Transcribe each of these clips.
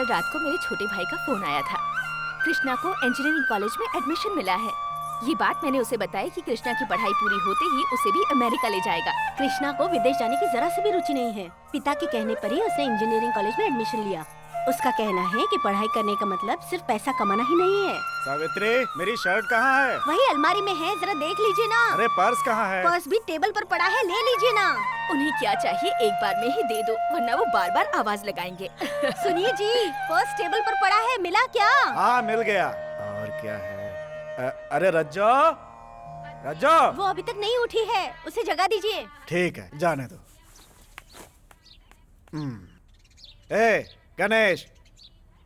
रात को मेरे छोटे भाई का फोन आया था। कृष्णा को इंजीनियरिंग कॉलेज में एडमिशन मिला है। ये बात मैंने उसे बताई कि कृष्णा की पढ़ाई पूरी होते ही उसे भी अमेरिका ले जाएगा। कृष्णा को विदेश जाने की जरा सी भी रुचि नहीं है। पिता के कहने पर ही उसने इंजीनियरिंग कॉलेज में एडमिशन लिया। उसका कहना है कि पढ़ाई करने का मतलब सिर्फ पैसा कमाना ही नहीं है। सावित्री, मेरी शर्ट कहाँ है? वही अलमारी में है, जरा देख लीजिए ना। अरे पर्स कहाँ है? पर्स भी टेबल पर पड़ा है, ले लीजिए ना। उन्हें क्या चाहिए एक बार में ही दे दो, वरना वो बार बार आवाज लगाएंगे। सुनिए जी, पर्स टेबल पर पड़ा है, मिला क्या? हाँ मिल गया। और क्या है? अरे रज्जो, रज्जो। वो अभी तक नहीं उठी है, उसे जगा दीजिए। ठीक है, जाने दो। ए गणेश,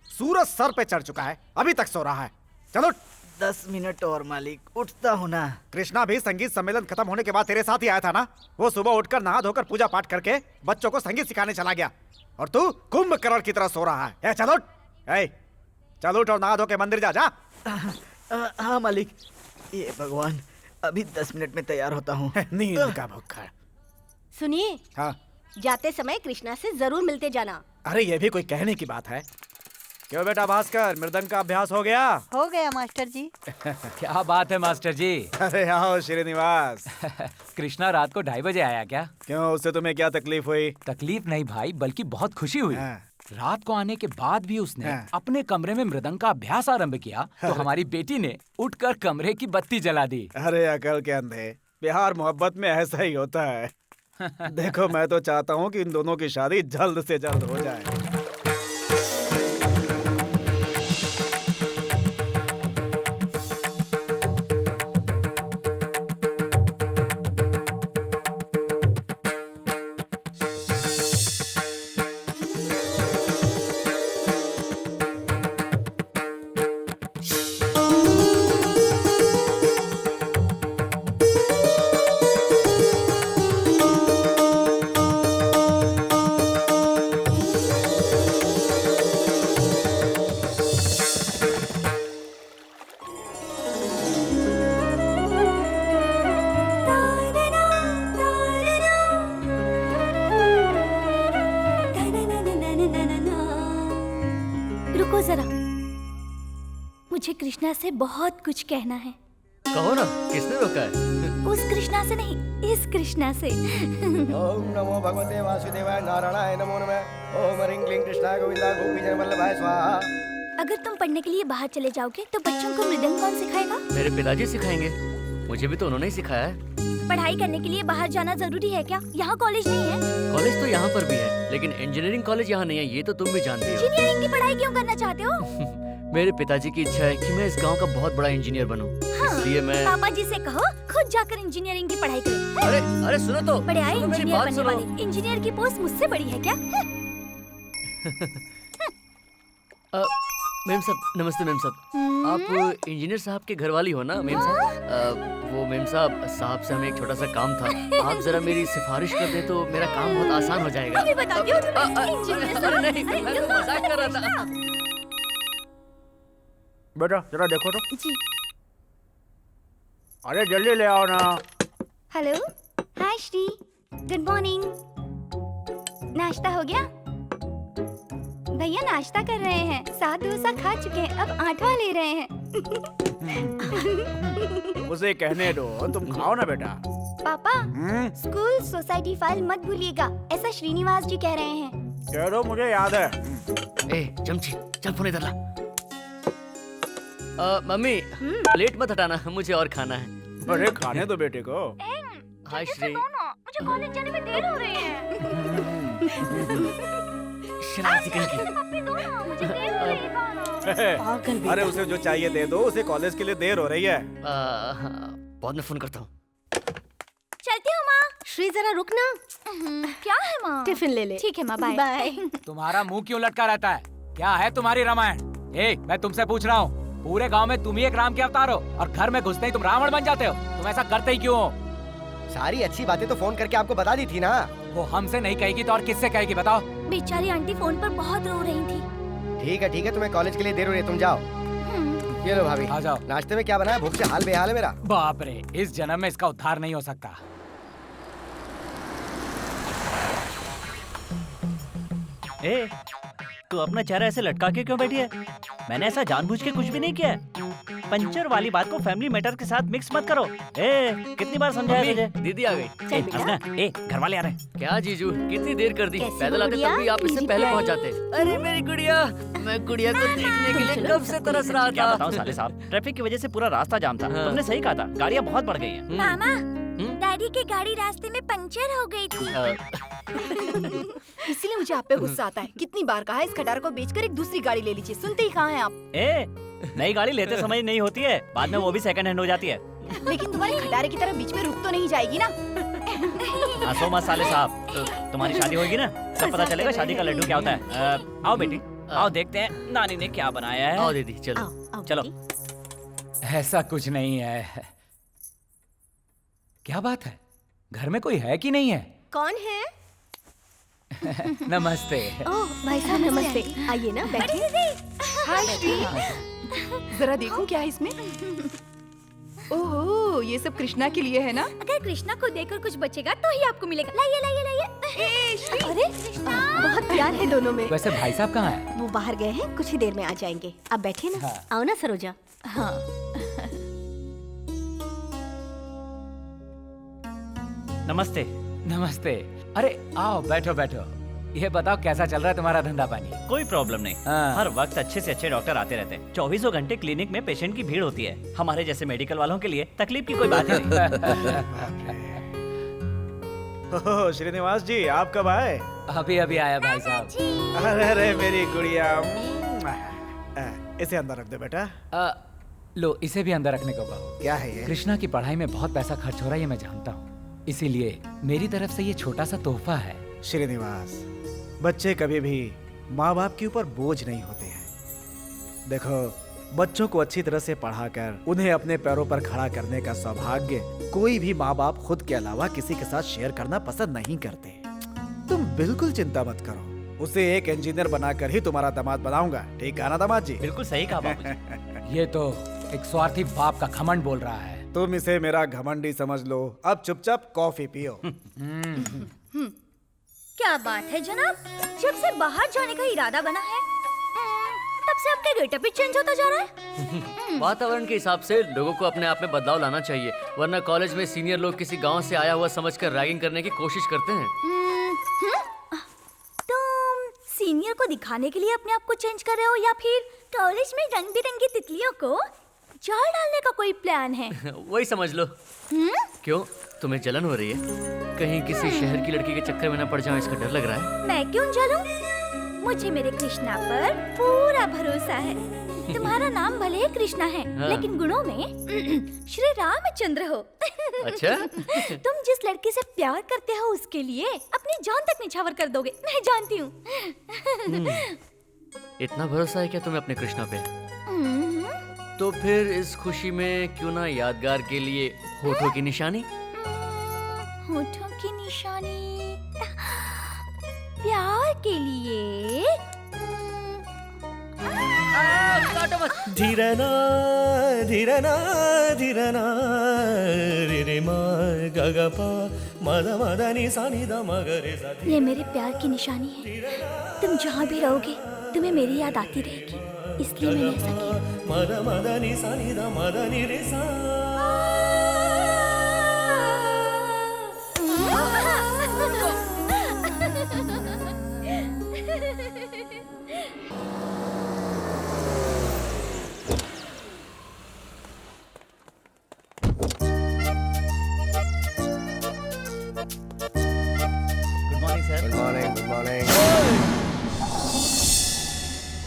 सूरज सर पे चढ़ चुका है, अभी तक सो रहा है। चलो 10 मिनट और मालिक, उठता हूँ ना। कृष्णा भी संगीत सम्मेलन खत्म होने के बाद तेरे साथ ही आया था ना। वो सुबह उठकर नहा धोकर पूजा पाठ करके बच्चों को संगीत सिखाने चला गया, और तू कुंभकर्ण की तरह सो रहा है। चल उठ, चल उठ और नहा धो के मंदिर जा। जा। हाँ मालिक, ये भगवान, अभी 10 मिनट में तैयार होता हूँ। नींद का भूखा। सुनिए, हाँ, जाते समय कृष्णा से जरूर मिलते जाना। अरे ये भी कोई कहने की बात है? क्यों बेटा भास्कर, मृदंग का अभ्यास हो गया? हो गया मास्टर जी। क्या बात है मास्टर जी। अरे आओ श्रीनिवास। कृष्णा रात को 2:30 बजे आया क्या? क्यों, उससे तुम्हें क्या तकलीफ हुई? तकलीफ नहीं भाई, बल्कि बहुत खुशी हुई। हाँ। रात को आने के बाद भी उसने हाँ। अपने कमरे में मृदंग का अभ्यास आरंभ किया, तो हमारी बेटी ने उठकर कमरे की बत्ती जला दी। अरे अकल के अंधे, प्यार मोहब्बत में ऐसा ही होता है। देखो, मैं तो चाहता हूँ कि इन दोनों की शादी जल्द से जल्द हो जाए। रुको जरा, मुझे कृष्णा से बहुत कुछ कहना है। कहो ना, किसने रोका है? उस कृष्णा से नहीं, इस कृष्णा से। ओम नमो भगवते वासुदेवाय नारायणाय नमो नमः। ओम ह्रीं क्लीं कृष्णाय गोविंदाय गोपीजन वल्लभाय स्वाहा। अगर तुम पढ़ने के लिए बाहर चले जाओगे तो बच्चों को मृदंग कौन सिखाएगा? मेरे पिताजी सिखाएंगे, मुझे भी तो उन्होंने ही सिखाया है। पढ़ाई करने के लिए बाहर जाना जरूरी है क्या? यहाँ कॉलेज नहीं है। कॉलेज तो यहाँ पर भी है, लेकिन इंजीनियरिंग कॉलेज यहाँ नहीं है, ये तो तुम भी जानती हो। इंजीनियरिंग की पढ़ाई क्यों करना चाहते हो? मेरे पिताजी की इच्छा है कि मैं इस गांव का बहुत बड़ा इंजीनियर बनूं, इसलिए मैं। पापा जी से कहो खुद जाकर इंजीनियरिंग की पढ़ाई करें। अरे अरे सुनो तो, बड़े आए सुनो मेरी इंजीनियर बात बनने सुनो। वाले। इंजीनियर की पोस्ट मुझसे बड़ी है क्या? मेम साहब, नमस्ते मेम साहब। आप इंजीनियर साहब के घरवाली हो ना मेम साहब? वो मेम साहब, साहब से हमें एक छोटा सा काम था, आप जरा मेरी सिफारिश कर दे तो मेरा काम बहुत आसान हो जाएगा। अभी बताती हूँ तुम्हें। इंजीनियर साहब। अरे नहीं, मैं तो मजाक कर रहा था। बेटा जरा देखो तो। जी। अरे जल्दी ले आओ ना। हेलो, हाय श्री, गुड मॉर्निंग। नाश्ता हो गया? भैया नाश्ता कर रहे हैं, 7 डोसा खा चुके हैं, अब 8वां ले रहे हैं। उसे कहने दो, तुम खाओ ना बेटा। पापा, स्कूल सोसाइटी फाइल मत भूलिएगा, ऐसा श्रीनिवास जी कह रहे हैं। कह दो, मुझे याद है। ए चमची, चल फोन इधर ला। मम्मी, प्लेट मत हटाना, मुझे और खाना है। अरे खाने दो बेटे को। हाय श्री। मुझे कॉलेज जाने में देर हो रही है। शरारती कहीं की। मुझे देर हो रही है। अरे उसे जो चाहिए दे दो, उसे कॉलेज के लिए देर हो रही है। बाद में फोन करता हूँ। चलती हूँ माँ। श्री जरा रुकना। क्या है माँ? टिफिन ले ले। ठीक है माँ, बाय। बाय। तुम्हारा मुंह क्यों लटका रहता है? क्या है तुम्हारी रामायण? मैं तुमसे पूछ रहा हूँ, पूरे गांव में तुम ही एक राम के अवतार हो, और घर में घुसते ही तुम रावण बन जाते हो। तुम ऐसा करते ही क्यों हो? सारी अच्छी बातें तो फोन करके आपको बता दी थी ना। वो हमसे नहीं कहेगी तो और किससे कहेगी बताओ? बेचारी आंटी फोन पर बहुत रो रही थी। ठीक है, तुम्हें कॉलेज के लिए देर हो रही है, तुम जाओ। ये लो भाभी, आ जाओ। नाश्ते में क्या बना है? भूख से हाल बेहाल है मेरा। बाप रे, इस जन्म में इसका उद्धार नहीं हो सकता। तू अपना चेहरा ऐसे लटका के क्यों बैठी है? मैंने ऐसा जानबूझ के कुछ भी नहीं किया है। पंचर वाली बात को फैमिली मैटर के साथ मिक्स मत करो। कितनी बार समझाया तुझे? दीदी आ गई। चल बेटा। घर वाले आ रहे हैं। क्या जीजू, कितनी देर कर दी? कैसी पैदल आते गुड़िया? तब भी आप इससे मेरी पहले प्यारी। पहुंच जाते। अरे मेरी गुड़िया, मैं गुड़िया को देखने के लिए कब से तरस रहा क्या था। बताऊं साले साहब, ट्रैफिक की वजह से पूरा रास्ता जाम था। हाँ। तुमने सही कहा था, गाड़ियाँ बहुत बढ़ गई हैं। मामा, डैडी की गाड़ी रास्ते में पंचर हो गई थी। इसीलिए मुझे आप पे गुस्सा आता है। कितनी बार कहा है इस खटारा को बेचकर एक दूसरी गाड़ी ले लीजिए, सुनते ही कहाँ हैं आप? नई गाड़ी लेते समय नहीं होती है, बाद में वो भी सेकंड हैंड हो जाती है। लेकिन तुम्हारे खटारे की तरह बीच में रुक तो नहीं जाएगी ना? हंसो मत साले साहब, तुम्हारी शादी होगी ना, तब पता चलेगा शादी का लड्डू क्या होता है। आओ बेटी, आओ देखते हैं नानी ने क्या बनाया है। आओ दीदी, चलो। आओ चलो। बेटी। ऐसा कुछ नहीं है। क्या बात है, घर में कोई है कि नहीं है? कौन है? नमस्ते। ओह भाई साहब नमस्ते, आइए ना बैठिए। हाय श्री, जरा देखूं क्या है इसमें। ओहो, ये सब कृष्णा के लिए है ना? अगर कृष्णा को देकर कुछ बचेगा तो ही आपको मिलेगा। लाइए लाइए लाइए। अरे बहुत प्यार है दोनों में। वैसे भाई साहब कहाँ हैं? वो बाहर गए हैं, कुछ ही देर में आ जाएंगे। आप बैठिए ना। हाँ। आओ ना सरोजा। हाँ। नमस्ते। नमस्ते। अरे आओ, बैठो बैठो। ये बताओ कैसा चल रहा है तुम्हारा धंधा पानी? कोई प्रॉब्लम नहीं। हाँ। हर वक्त अच्छे से अच्छे डॉक्टर आते रहते हैं। 24 घंटे क्लिनिक में पेशेंट की भीड़ होती है। हमारे जैसे मेडिकल वालों के लिए तकलीफ की कोई बात ही नहीं। ओह, श्रीनिवास जी, आप कब आए? अभी अभी आया भाई साहब। अरे अरे मेरी गुड़िया, इसे अंदर रख दे बेटा। लो, इसे भी अंदर रखने को कहो। क्या है ये? कृष्णा की पढ़ाई में बहुत पैसा खर्च हो रहा है, ये मैं जानता हूँ। इसीलिए मेरी तरफ से ये छोटा सा तोहफा है। श्रीनिवास, बच्चे कभी भी माँ बाप के ऊपर बोझ नहीं होते हैं। देखो, बच्चों को अच्छी तरह से पढ़ाकर उन्हें अपने पैरों पर खड़ा करने का सौभाग्य कोई भी माँ बाप खुद के अलावा किसी के साथ शेयर करना पसंद नहीं करते। तुम बिल्कुल चिंता मत करो, उसे एक इंजीनियर बनाकर ही तुम्हारा दामाद बनाऊंगा। ठीक है ना दामाद जी? बिल्कुल सही कहा बाबूजी। ये तो एक स्वार्थी बाप का घमंड बोल रहा है। तुम इसे मेरा घमंडी समझ लो। अब चुपचाप कॉफी पियो। क्या बात है जनाब, जब से बाहर जाने का इरादा बना है तब से आपका गेटअप भी चेंज होता जा रहा है। वातावरण के हिसाब से लोगों को अपने आप में बदलाव लाना चाहिए, वरना कॉलेज में सीनियर लोग किसी गांव से आया हुआ समझकर रैगिंग करने की कोशिश करते हैं। तुम सीनियर को दिखाने के लिए अपने आप को चेंज कर रहे हो या फिर कॉलेज में रंग बिरंगी तितलियों को जाल डालने का कोई प्लान है? वही समझ लो। क्यों, तुम्हें जलन हो रही है? कहीं किसी शहर की लड़की के चक्कर में न पड़ जाओ, इसका डर लग रहा है। मैं क्यों जलूं? मुझे मेरे कृष्णा पर पूरा भरोसा है। तुम्हारा नाम भले ही कृष्णा है, हाँ। लेकिन गुणों में श्री रामचंद्र हो। अच्छा? तुम जिस लड़की से प्यार करते हो उसके लिए अपनी जान तक निछावर कर दोगे, मैं जानती हूँ। इतना भरोसा है क्या तुम्हें अपने कृष्णा पे? तो फिर इस खुशी में क्यों ना यादगार के लिए होठों की निशानी? होठों की निशानी प्यार के लिए। धीरना धीरना धीरना रे रे मा ग ग पा मद मद नि सा नि द म ग रे सा। ये मेरे प्यार की निशानी है। तुम जहाँ भी रहोगे तुम्हें मेरी याद आती रहेगी, इसलिए मैंने ऐसा किया। मद मद नि सा नि द मद नि रे सा। Good morning sir. Good morning, good morning.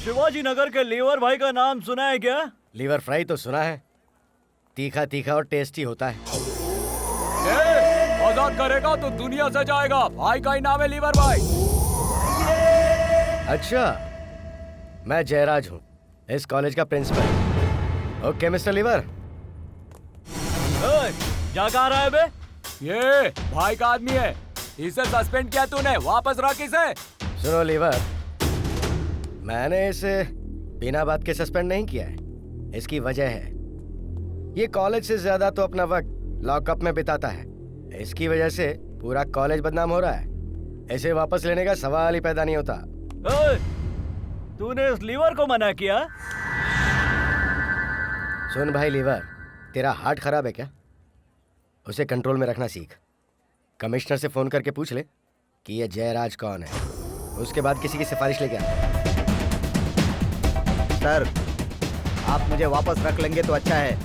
Shivaji Nagar के लीवर भाई का नाम सुना है क्या? लीवर फ्राई तो सुना है, तीखा तीखा और टेस्टी होता है। आजाद करेगा तो दुनिया से जाएगा। भाई का ही नाम है लीवर भाई। अच्छा, मैं जयराज हूँ, इस कॉलेज का प्रिंसिपल। Okay mister liver. जा कहाँ रहा है बे? ये भाई का आदमी है, इसे सस्पेंड किया तूने, वापस रख इसे। सुनो लीवर, मैंने इसे बिना बात के सस्पेंड नहीं किया है। इसकी वजह है, ये कॉलेज से ज्यादा तो अपना वक्त लॉकअप में बिताता है। इसकी वजह से पूरा कॉलेज बदनाम हो रहा है। इसे वापस लेने का सवाल ही पैदा नहीं होता। तूने उस लीवर को मना किया? सुन भाई लीवर, तेरा हार्ट खराब है क्या? उसे कंट्रोल में रखना सीख। कमिश्नर से फोन करके पूछ ले कि ये जयराज कौन है, उसके बाद किसी की सिफारिश लेके आ। सर, आप मुझे वापस रख लेंगे तो अच्छा है,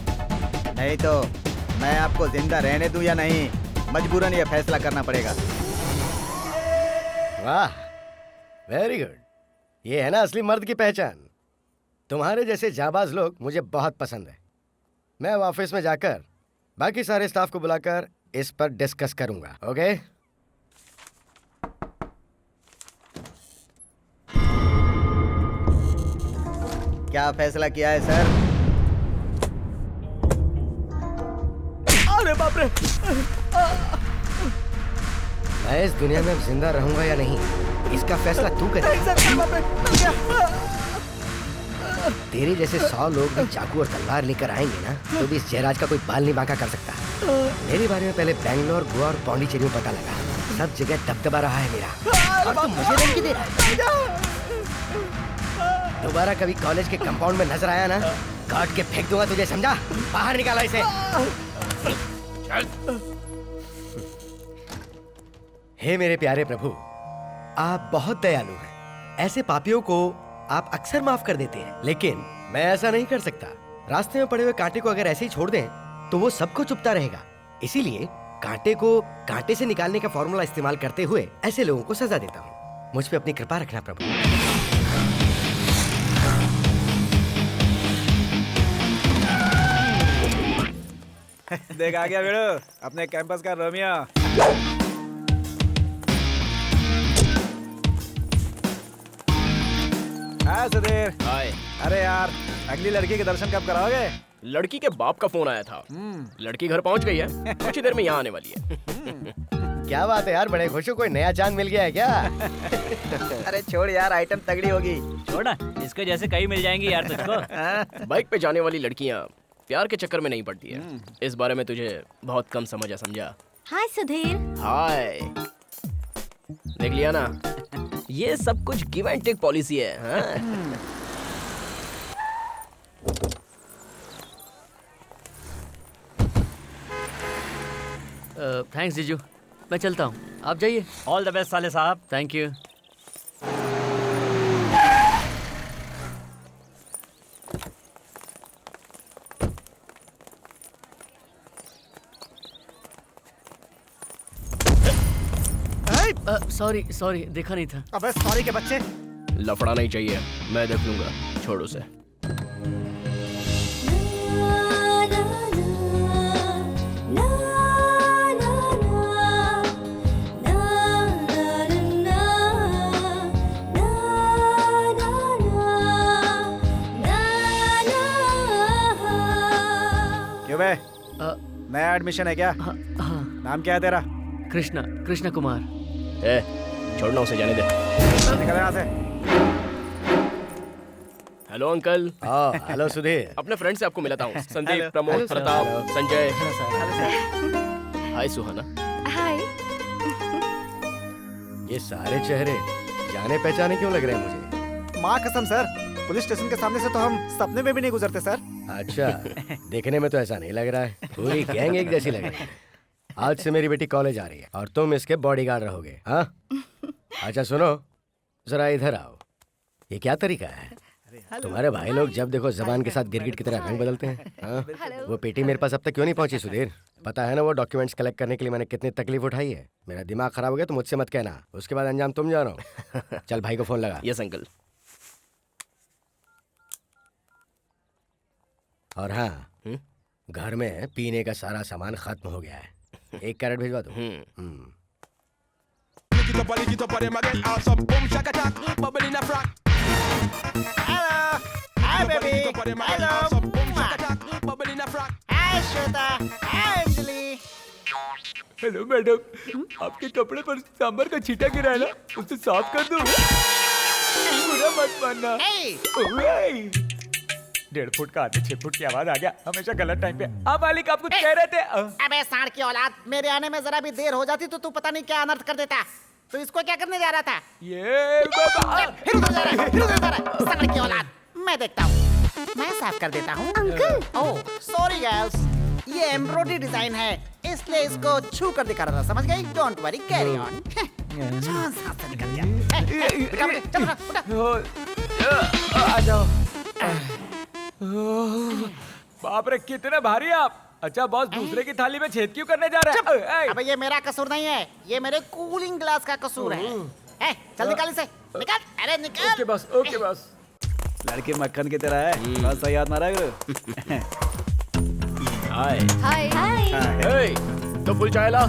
नहीं तो मैं आपको जिंदा रहने दूं या नहीं, मजबूरन ये फैसला करना पड़ेगा। वाह, वेरी गुड। ये है ना असली मर्द की पहचान। तुम्हारे जैसे जाबाज लोग मुझे बहुत पसंद है। मैं अब ऑफिस में जाकर बाकी सारे स्टाफ को बुलाकर इस पर डिस्कस करूंगा। ओके? क्या फैसला किया है सर? अरे बाप रे! मैं इस दुनिया में अब जिंदा रहूंगा या नहीं, इसका फैसला तू करे। तेरे जैसे 100 लोग भी चाकू और तलवार लेकर आएंगे ना, तो भी इस जयराज का कोई बाल नहीं बांका कर सकता। मेरे बारे में पहले बैंगलोर, गोवा और पौंडीचेरी में पता लगा। सब जगह दबदबा रहा है मेरा, और तुम मुझे धमकी दे रहा है। दोबारा कभी कॉलेज के कंपाउंड में नजर आया ना, काट के फेंक दूंगा तुझे, समझा? बाहर निकालो इसे। हे मेरे प्यारे प्रभु, आप बहुत दयालु हैं। ऐसे पापियों को आप अक्सर माफ कर देते हैं, लेकिन मैं ऐसा नहीं कर सकता। रास्ते में पड़े हुए कांटे को अगर ऐसे ही छोड़ दें तो वो सबको चुभता रहेगा। इसीलिए कांटे को कांटे से निकालने का फॉर्मूला इस्तेमाल करते हुए ऐसे लोगों को सजा देता हूँ। मुझ पे अपनी कृपा रखना प्रभु। देख आ गया बेड़ो, अपने कैंपस का रोमियो। हाय सुधीर। हाय। अरे यार, अगली लड़की के दर्शन कब कराओगे? लड़की के बाप का फोन आया था। लड़की घर पहुंच गई है, कुछ ही देर में यहाँ आने वाली है। क्या बात है यार, बड़े खुश हो, कोई नया चांद मिल गया है क्या? अरे छोड़ यार, आइटम तगड़ी होगी। छोड़, इसके जैसे कई मिल जाएंगी यार तुझको। बाइक पे जाने वाली लड़कियाँ प्यार के चक्कर में नहीं पड़ती है। इस बारे में तुझे बहुत कम समझा। हाय सुधीर। हाय। देख लिया ना, ये सब कुछ गिव एंड टेक पॉलिसी है। हाँ? थैंक्स जीजू, मैं चलता हूँ, आप जाइए। ऑल द बेस्ट साले साहब। Thank you. सॉरी, देखा नहीं था। अबे सॉरी के बच्चे। लफड़ा नहीं चाहिए, मैं देख लूंगा, छोड़ उसे। क्यों बे, नया एडमिशन है क्या? हाँ। नाम क्या है तेरा? कृष्णा कुमार। छोड़ना उसे, जाने दे। निकल यहाँ से। Hello uncle. हेलो सुधीर। अपने फ्रेंड से आपको मिलाता हूँ। Sandeep, hello. Pramod, hello, sir. Pratap, hello. Sanjay. Sir. Hi Suhana. Hi. ये सारे चेहरे जाने पहचाने क्यों लग रहे हैं मुझे? माँ कसम सर, पुलिस स्टेशन के सामने से तो हम सपने में भी नहीं गुजरते सर। अच्छा, देखने में तो ऐसा नहीं लग रहा है, पूरी गैंग एक जैसी लग रही है। आज से मेरी बेटी कॉलेज आ रही है और तुम इसके बॉडीगार्ड रहोगे। हाँ? अच्छा सुनो, जरा इधर आओ। ये क्या तरीका है? तुम्हारे भाई लोग जब देखो जबान के साथ गिरगिट की तरह रंग बदलते हैं। हाँ? वो पेटी मेरे पास अब तक क्यों नहीं पहुंची सुधीर? पता है ना वो डॉक्यूमेंट्स कलेक्ट करने के लिए मैंने कितनी तकलीफ उठाई है। मेरा दिमाग खराब हो गया तो मुझसे मत कहना, उसके बाद अंजाम तुम जानो। चल भाई को फोन लगा। Yes uncle. और हाँ, घर में पीने का सारा सामान खत्म हो गया है, 1 कैरेट भिजवा दो। Hi baby. Hi Shweta. Hi Anjali. Hello madam, आपके कपड़े पर सांभर का छींटा गिरा है ना, उसे साफ कर दो। बुरा मत मानना। 1.5 फुट का आदमी 6 फुट की आवाज आ गया, हमेशा गलत टाइम पे। आप मालिक, आप कुछ कह रहे थे? अबे साढ़ की औलाद, मेरे आने में जरा भी देर हो जाती तो तू पता नहीं क्या अनर्थ कर देता। तो इसको क्या करने जा रहा था? ये फिर उधर जा रहा है, फिर उधर जा रहा है। सांड की औलाद, मैं देखता हूँ, मैं साफ कर देता हूँ। अंकल ओह सॉरी गर्ल्स, ये एम्ब्रॉयडरी डिजाइन है, इसलिए इसको छू कर दिखा रहा था, समझ गई? Don't worry, carry on. सांस से निकल गया। चल उठा। आ जाओ। बाप रे, कितने भारी आप। अच्छा बॉस, दूसरे की थाली में छेद क्यों करने जा रहे हैं? अबे ये मेरा कसूर नहीं है, ये मेरे कूलिंग ग्लास का कसूर है। चल निकाल इसे, निकाल, अरे निकाल। Okay boss, okay boss. लड़की मक्खन की तरह है, बस सही याद मारा करो। हाय हाय हाय। ए, तो फुल चाय ला।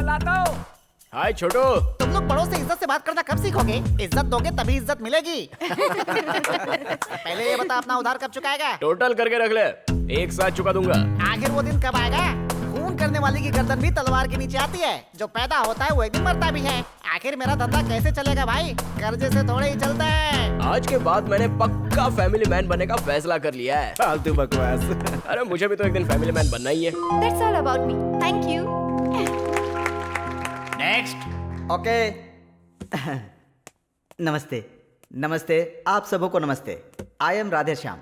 लाता हूँ। हाय छोटू। तुम लोग बड़ों से इज्जत से बात करना कब सीखोगे? इज्जत दोगे तभी इज्जत मिलेगी। पहले ये बता, अपना उधार कब चुकाएगा? टोटल करके रख ले, एक साथ चुका दूंगा। आखिर वो दिन कब आएगा? खून करने वाली की गर्दन भी तलवार के नीचे आती है, जो पैदा होता है वो एक दिन मरता भी है। आखिर मेरा धंधा कैसे चलेगा भाई? कर्जे से थोड़े ही चलता है। आज के बाद मैंने पक्का फैमिली मैन बनने का फैसला कर लिया है। फालतू बकवास। अरे मुझे भी तो एक दिन फैमिली मैन बनना ही है। That's all about me. Thank you. Next. Okay. नमस्ते, नमस्ते, आप सबों को नमस्ते। I am Radhe Shyam.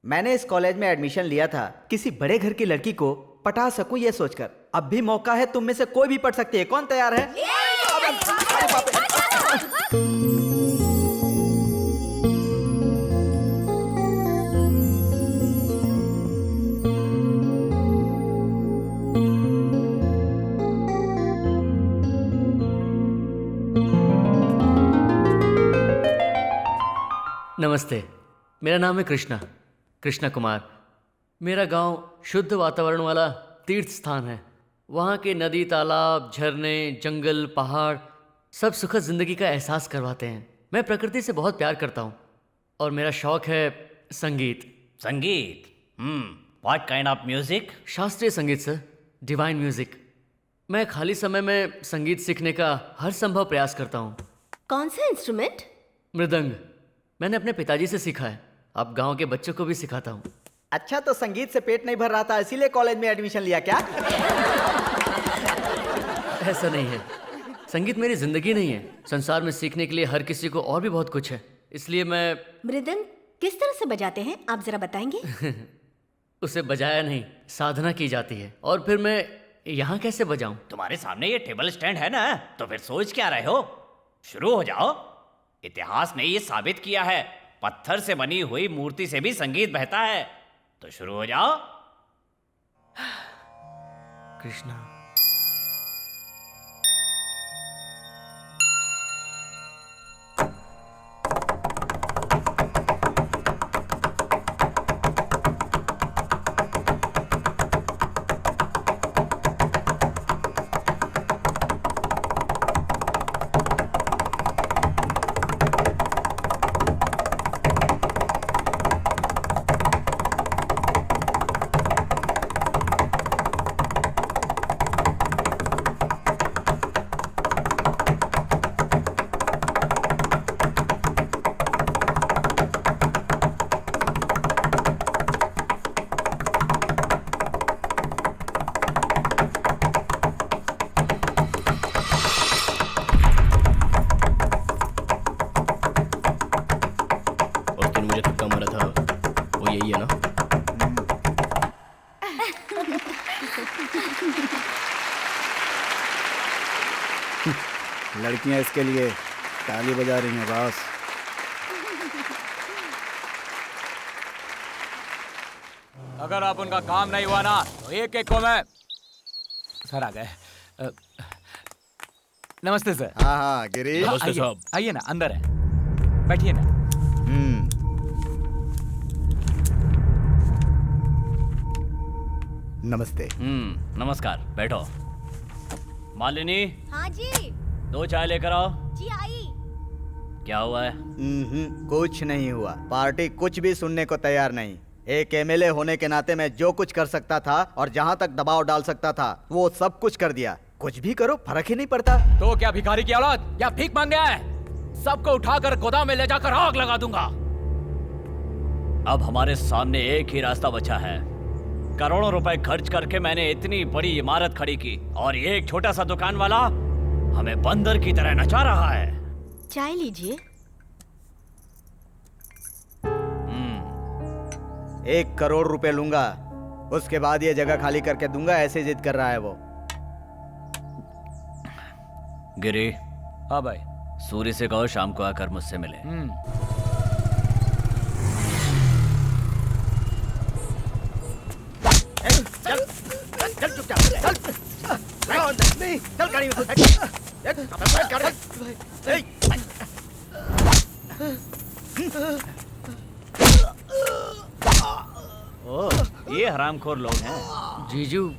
मैंने इस कॉलेज में एडमिशन लिया था किसी बड़े घर की लड़की को पटा सकूं ये सोचकर। अब भी मौका है, तुम में से कोई भी पढ़ सकती है। कौन तैयार है? नमस्ते, मेरा नाम है कृष्णा कुमार। मेरा गांव शुद्ध वातावरण वाला तीर्थ स्थान है। वहाँ के नदी, तालाब, झरने, जंगल, पहाड़ सब सुखद जिंदगी का एहसास करवाते हैं। मैं प्रकृति से बहुत प्यार करता हूँ और मेरा शौक है संगीत। संगीत? What kind of music? शास्त्रीय संगीत सर, डिवाइन म्यूजिक। मैं खाली समय में संगीत सीखने का हर संभव प्रयास करता हूँ। कौन सा इंस्ट्रूमेंट? मृदंग। मैंने अपने पिताजी से सीखा है, अब गांव के बच्चों को भी सिखाता हूँ। अच्छा, तो संगीत से पेट नहीं भर रहा था इसीलिए कॉलेज में एडमिशन लिया क्या? ऐसा नहीं है, संगीत मेरी जिंदगी नहीं है। संसार में सीखने के लिए हर किसी को और भी बहुत कुछ है, इसलिए मैं। मृदंग किस तरह से बजाते हैं, आप जरा बताएंगे? उसे बजाया नहीं, साधना की जाती है। और फिर मैं यहाँ कैसे बजाऊं? तुम्हारे सामने ये टेबल स्टैंड है ना, तो फिर सोच क्या रहे हो? शुरू हो जाओ। इतिहास ने ये साबित किया है, पत्थर से बनी हुई मूर्ति से भी संगीत बहता है। तो शुरू हो जाओ। कृष्णा। लड़कियां इसके लिए ताली बजा रही हैं बॉस। अगर आप उनका काम नहीं हुआ ना, तो एक एक को मैं। सर आ गए। नमस्ते सर। हाँ हाँ गिरी। नमस्ते साहब। आइए ना, अंदर है, बैठिए ना। नमस्ते। नमस्कार, बैठो। मालिनी, हाँ जी। 2 चाय लेकर आओ। जी आई। क्या हुआ है? कुछ नहीं हुआ। पार्टी कुछ भी सुनने को तैयार नहीं। एक एमएलए होने के नाते मैं जो कुछ कर सकता था और जहाँ तक दबाव डाल सकता था वो सब कुछ कर दिया। कुछ भी करो, फर्क ही नहीं पड़ता। तो क्या भिखारी की औलाद या भीख मांग गया है? सबको उठाकर गोदाम में ले जाकर आग लगा दूंगा। अब हमारे सामने एक ही रास्ता बचा है। करोड़ों रुपए खर्च करके मैंने इतनी बड़ी इमारत खड़ी की और ये एक छोटा सा दुकान वाला हमें बंदर की तरह नचा रहा है। चाय लीजिए। 1 करोड़ रुपए लूंगा, उसके बाद ये जगह खाली करके दूंगा, ऐसे जिद कर रहा है वो। गिरी। हाँ भाई। सूर्य से कहो शाम को आकर मुझसे मिले। चल चुपचाप चल। नहीं चल गाड़ी में। ओह, ये हरामखोर लोग हैं। जीजू,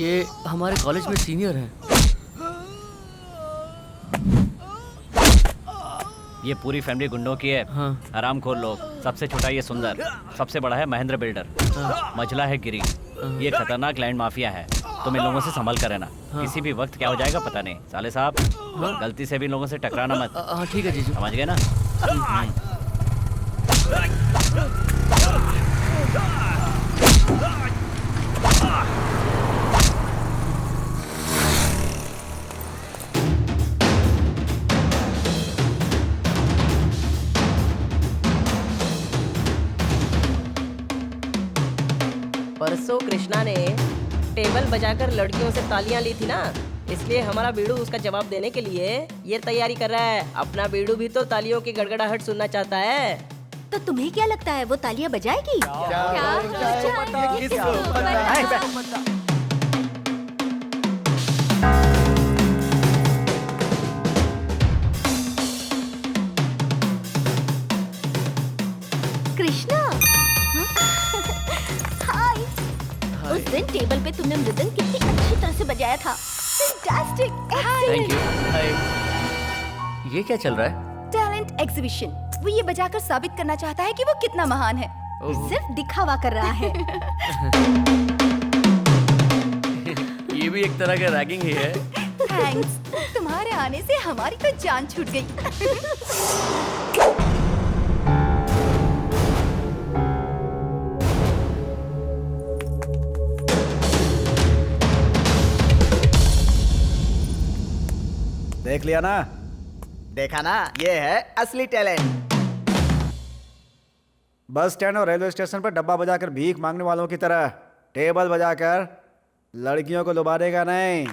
ये हमारे कॉलेज में सीनियर हैं। ये पूरी फैमिली गुंडों की है। हाँ। हरामखोर लोग। सबसे छोटा ये सुंदर, सबसे बड़ा है महेंद्र बिल्डर, मझला है गिरी। ये खतरनाक लैंड माफिया है। तुम इन लोगों से संभल कर रहना। किसी भी वक्त क्या हो जाएगा पता नहीं। साले साहब, गलती से भी इन लोगों से टकराना मत। हाँ ठीक है जीजू। समझ गए ना? परसों कृष्णा ने टेबल बजाकर लड़कियों से तालियां ली थी ना, इसलिए हमारा बीड़ू उसका जवाब देने के लिए ये तैयारी कर रहा है। अपना बीड़ू भी तो तालियों की गड़गड़ाहट सुनना चाहता है। तो तुम्हें क्या लगता है वो तालियां बजाएगी? कृष्णा, हाय। उस दिन टेबल पे तुमने मृदंग कितनी अच्छी तरह से बजाया था। Fantastic, thank you. हाय। ये क्या चल रहा है? Talent exhibition. वो ये बजाकर साबित करना चाहता है कि वो कितना महान है। सिर्फ दिखावा कर रहा है। ये भी एक तरह का रैगिंग ही है। थैंक्स, तुम्हारे आने से हमारी तो जान छूट गई। देख लिया ना? देखा ना, ये है असली टैलेंट। बस स्टैंड और रेलवे स्टेशन पर डब्बा बजाकर भीख मांगने वालों की तरह टेबल बजाकर लड़कियों को लुभा देगा नहीं।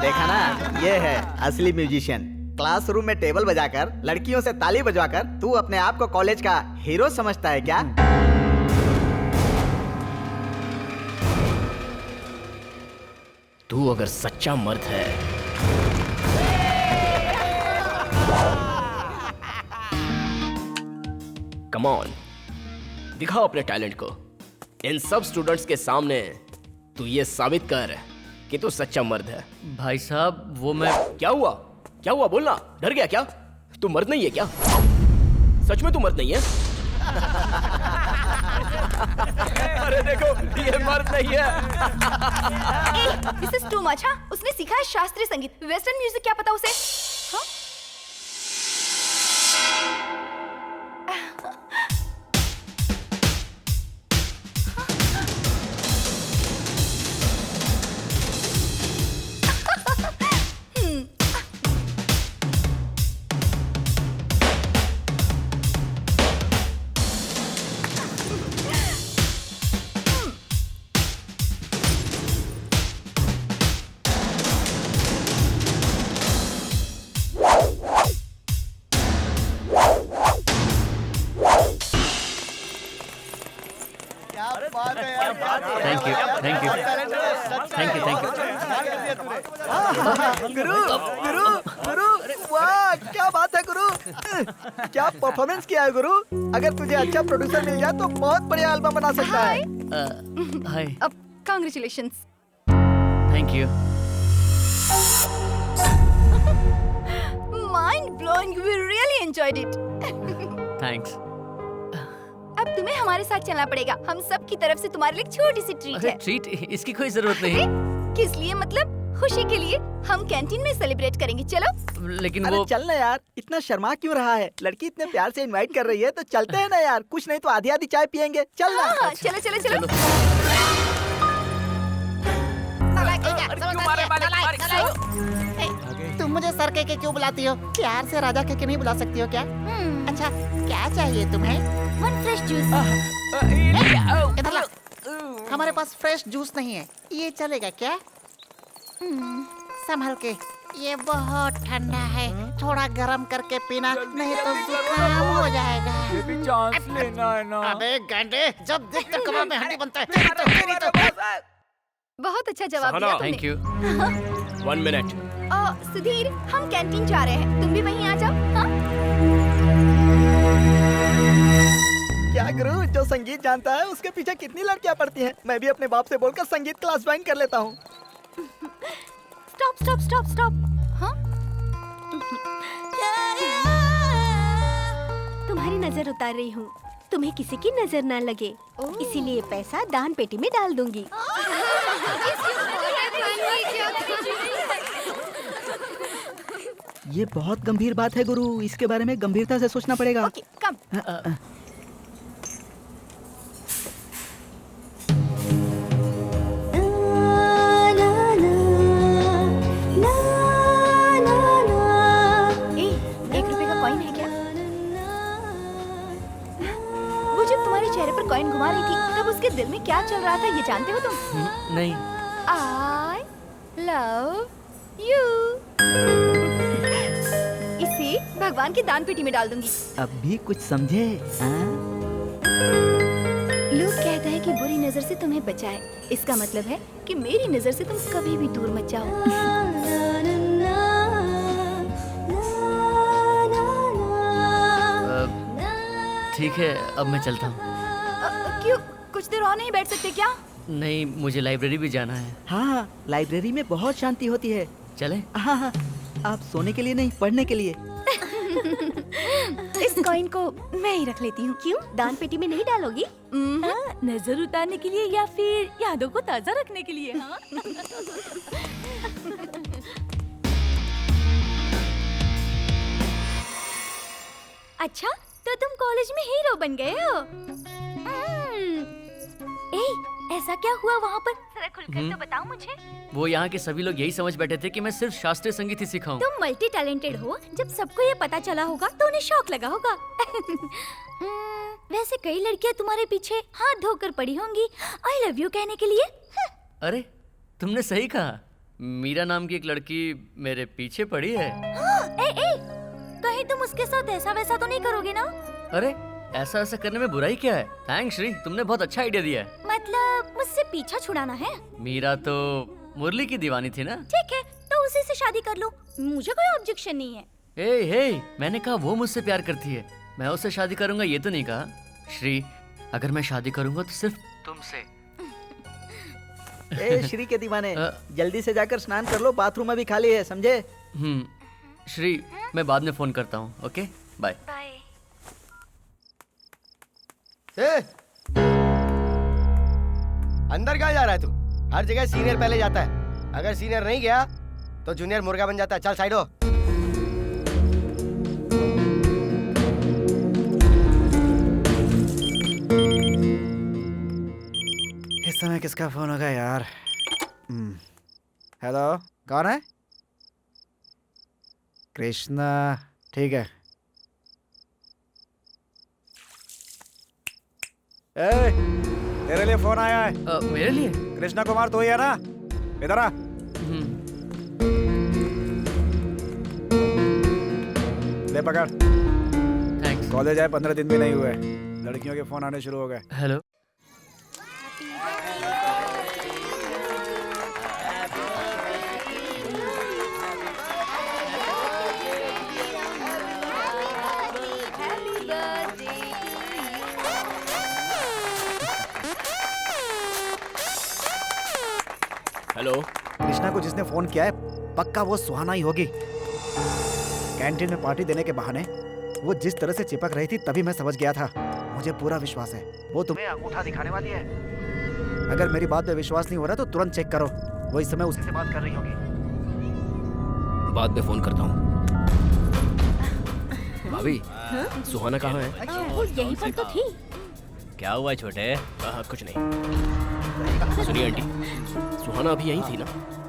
देखा ना, ये है असली म्यूजिशियन। क्लासरूम में टेबल बजाकर लड़कियों से ताली बजवाकर तू अपने आप को कॉलेज का हीरो समझता है क्या? तू अगर सच्चा मर्द है कम ऑन, दिखाओ अपने टैलेंट को। इन सब स्टूडेंट्स के सामने तू ये साबित कर कि तू सच्चा मर्द है। भाई साहब, वो मैं... क्या हुआ? क्या हुआ? बोलना। डर गया क्या? तू मर्द नहीं है क्या? सच में तू मर्द नहीं है? अरे देखो, ये मर्द नहीं है। This is too much. हाँ, उसने सीखा है शास्त्रीय संगीत, वेस्टर्न म्यूजिक क्या पता उसे। हाँ? Thank you, thank you, thank you, thank you. गुरु, गुरु, गुरु, वाह, क्या बात है गुरु। क्या परफॉर्मेंस किया है गुरु। अगर तुझे अच्छा प्रोड्यूसर मिल जाए तो बहुत बढ़िया एल्बम बना सकता है। हाय। अब congratulations. Thank you. Mind blowing, we really enjoyed it. Thanks. अब तुम्हें हमारे साथ चलना पड़ेगा। हम सब की तरफ से तुम्हारे लिए छोटी सी ट्रीट अरे है। ट्रीट, इसकी कोई जरूरत नहीं। किस लिए? मतलब खुशी के लिए। हम कैंटीन में सेलिब्रेट करेंगे, चलो। लेकिन अरे वो... चल ना यार, इतना शर्मा क्यों रहा है? लड़की इतने प्यार से इनवाइट कर रही है तो चलते हैं ना यार। कुछ नहीं तो आधी आधी चाय पियेंगे। चल ना। हाँ, चलो चलो चलो। क्यों मारे मालिक? मुझे सर कह के क्यों बुलाती हो? प्यार से राजा कह के नहीं बुला सकती हो क्या? अच्छा क्या चाहिए तुम्हें? One fresh juice. इधर ला। हमारे पास फ्रेश जूस नहीं है, ये चलेगा क्या? संभल के, ये बहुत ठंडा है, थोड़ा गर्म करके पीना, नहीं तो जुकाम हो जाएगा। ये भी चांस लेना है ना। अबे गांडे, जब देख कर कमर में हड्डी बनता है। तेरी तो। बहुत अच्छा जवाब दिया तुमने। Thank you. 1 मिनट। सुधीर, हम कैंटीन जा रहे हैं, तुम भी वहीं आ जाओ। हाँ? क्या करूं, जो संगीत जानता है उसके पीछे कितनी लड़कियां पड़ती हैं। मैं भी अपने बाप से बोलकर संगीत क्लास ज्वाइन कर लेता हूँ। Stop stop stop stop. हाँ? तुम्हारी नजर उतार रही हूँ, तुम्हें किसी की नजर ना लगे, इसीलिए पैसा दान पेटी में डाल दूंगी। ये बहुत गंभीर बात है गुरु, इसके बारे में गंभीरता से सोचना पड़ेगा। ओके, कम। कॉइन घुमा रही थी तब उसके दिल में क्या चल रहा था ये जानते हो तुम? नहीं। I love you। इसे भगवान की दान पेटी में डाल दूंगी। अब भी कुछ समझे? लोग कहते हैं कि बुरी नजर से तुम्हें बचाए, इसका मतलब है कि मेरी नजर से तुम कभी भी दूर मत जाओ। ठीक है, अब मैं चलता हूँ। क्यों, कुछ देर और नहीं बैठ सकते क्या? नहीं, मुझे लाइब्रेरी भी जाना है। हाँ, लाइब्रेरी में बहुत शांति होती है। चले? हाँ हाँ, आप सोने के लिए नहीं, पढ़ने के लिए। इस कॉइन को मैं ही रख लेती हूँ। क्यों, दान पेटी में नहीं डालोगी? नजर उतारने के लिए या फिर यादों को ताजा रखने के लिए? हाँ? अच्छा, तो तुम कॉलेज में हीरो बन गए हो। ऐसा क्या हुआ वहाँ पर? जरा खुलकर तो बताओ मुझे। वो यहाँ के सभी लोग यही समझ बैठे थे कि मैं सिर्फ शास्त्रीय संगीत ही सिखाऊं। तुम मल्टी टैलेंटेड हो, जब सबको ये पता चला होगा तो उन्हें शौक लगा होगा। वैसे कई लड़कियाँ तुम्हारे पीछे हाथ धोकर पड़ी होंगी आई लव यू कहने के लिए। अरे, तुमने सही कहा। मीरा नाम की एक लड़की मेरे पीछे पड़ी है। कहीं तुम उसके साथ ऐसा वैसा तो नहीं करोगे ना? अरे, ऐसा ऐसा करने में बुराई क्या है? थैंक्स श्री, तुमने बहुत अच्छा आइडिया दिया है। मतलब मुझसे पीछा छुड़ाना है? मीरा तो मुरली की दीवानी थी ना। ठीक है, तो उसी से शादी कर लो, मुझे कोई ऑब्जेक्शन नहीं है। हे, मैंने कहा वो मुझसे प्यार करती है, मैं उससे शादी करूंगा ये तो नहीं कहा। श्री, अगर मैं शादी करूंगा तो सिर्फ तुमसे। श्री के दीवाने, जल्दी से जाकर स्नान कर लो, बाथरूम अभी खाली है, समझे? श्री, मैं बाद में फोन करता हूँ। Okay, bye. अंदर कहाँ जा रहा है तू? हर जगह सीनियर पहले जाता है, अगर सीनियर नहीं गया तो जूनियर मुर्गा बन जाता है। चल साइड हो। इस समय किसका फोन होगा यार? हेलो, कौन है? कृष्णा, ठीक है। तेरे लिए फोन आया है। मेरे लिए? कृष्णा कुमार तो ही है ना? इधर आ। ले पकड़। थैंक्स। कॉलेज आए 15 दिन भी नहीं हुए, लड़कियों के फोन आने शुरू हो गए। हेलो। हेलो। कृष्णा को जिसने फोन किया है पक्का वो सुहाना ही होगी। कैंटीन में पार्टी देने के बहाने वो जिस तरह से चिपक रही थी तभी मैं समझ गया था। मुझे पूरा विश्वास है वो तुम्हें अंगूठा दिखाने वाली है। अगर मेरी बात पे विश्वास नहीं हो रहा तो तुरंत चेक करो, वो इस समय उसी से बात कर रही होगी। बाद में फोन करता हूँ। भाभी, सुहाना कहाँ है? वो यहीं पर तो थी। क्या हुआ छोटे? कुछ नहीं। सुनिए आंटी, सुहाना अभी यहीं थी ना?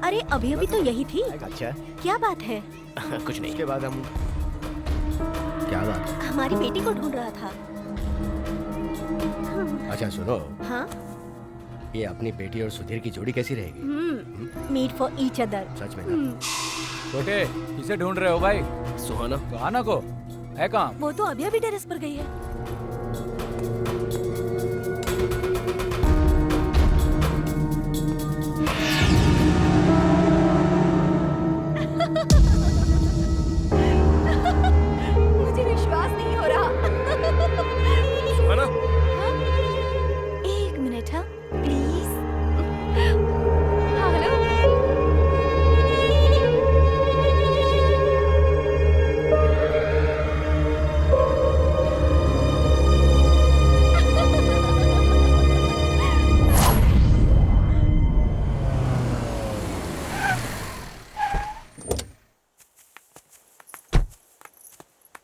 अरे अभी अभी तो यही थी। अच्छा क्या बात है? कुछ नहीं। उसके बाद हम क्या बात है? हमारी बेटी को ढूंढ रहा था। अच्छा सुनो, हाँ? ये अपनी बेटी और सुधीर की जोड़ी कैसी रहेगी? Meet for each other. सच में ना? छोटे, किसे ढूंढ रहे हो भाई? सुहाना। सुहाना को? है कहाँ? वो तो अभी अभी टेरेस पर गई है। मुझे विश्वास नहीं हो रहा। सुहाना। एक मिनट हाँ प्लीज। हाँ हेलो।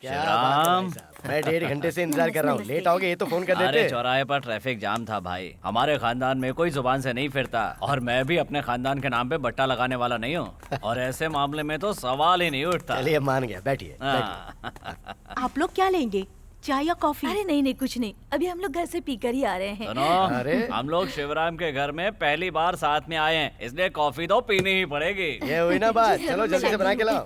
क्या बात है भाई साहब। मैं 1.5 घंटे से इंतजार कर रहा हूँ। लेट आओगे ये तो फोन कर अरे देते। चौराहे पर ट्रैफिक जाम था भाई। हमारे खानदान में कोई जुबान से नहीं फिरता और मैं भी अपने खानदान के नाम पे बट्टा लगाने वाला नहीं हूँ और ऐसे मामले में तो सवाल ही नहीं उठता। चलिए मान गया, बैठिए। हाँ। आप लोग क्या लेंगे, चाय या कॉफी? अरे नहीं नहीं कुछ नहीं, अभी हम लोग घर से पीकर ही आ रहे हैं। सुनो, अरे हम लोग शिवराम के घर में पहली बार साथ में आए हैं, इसलिए कॉफी तो पीनी ही पड़ेगी। ये हुई ना बात। चलो जल्दी से बना के लाओ।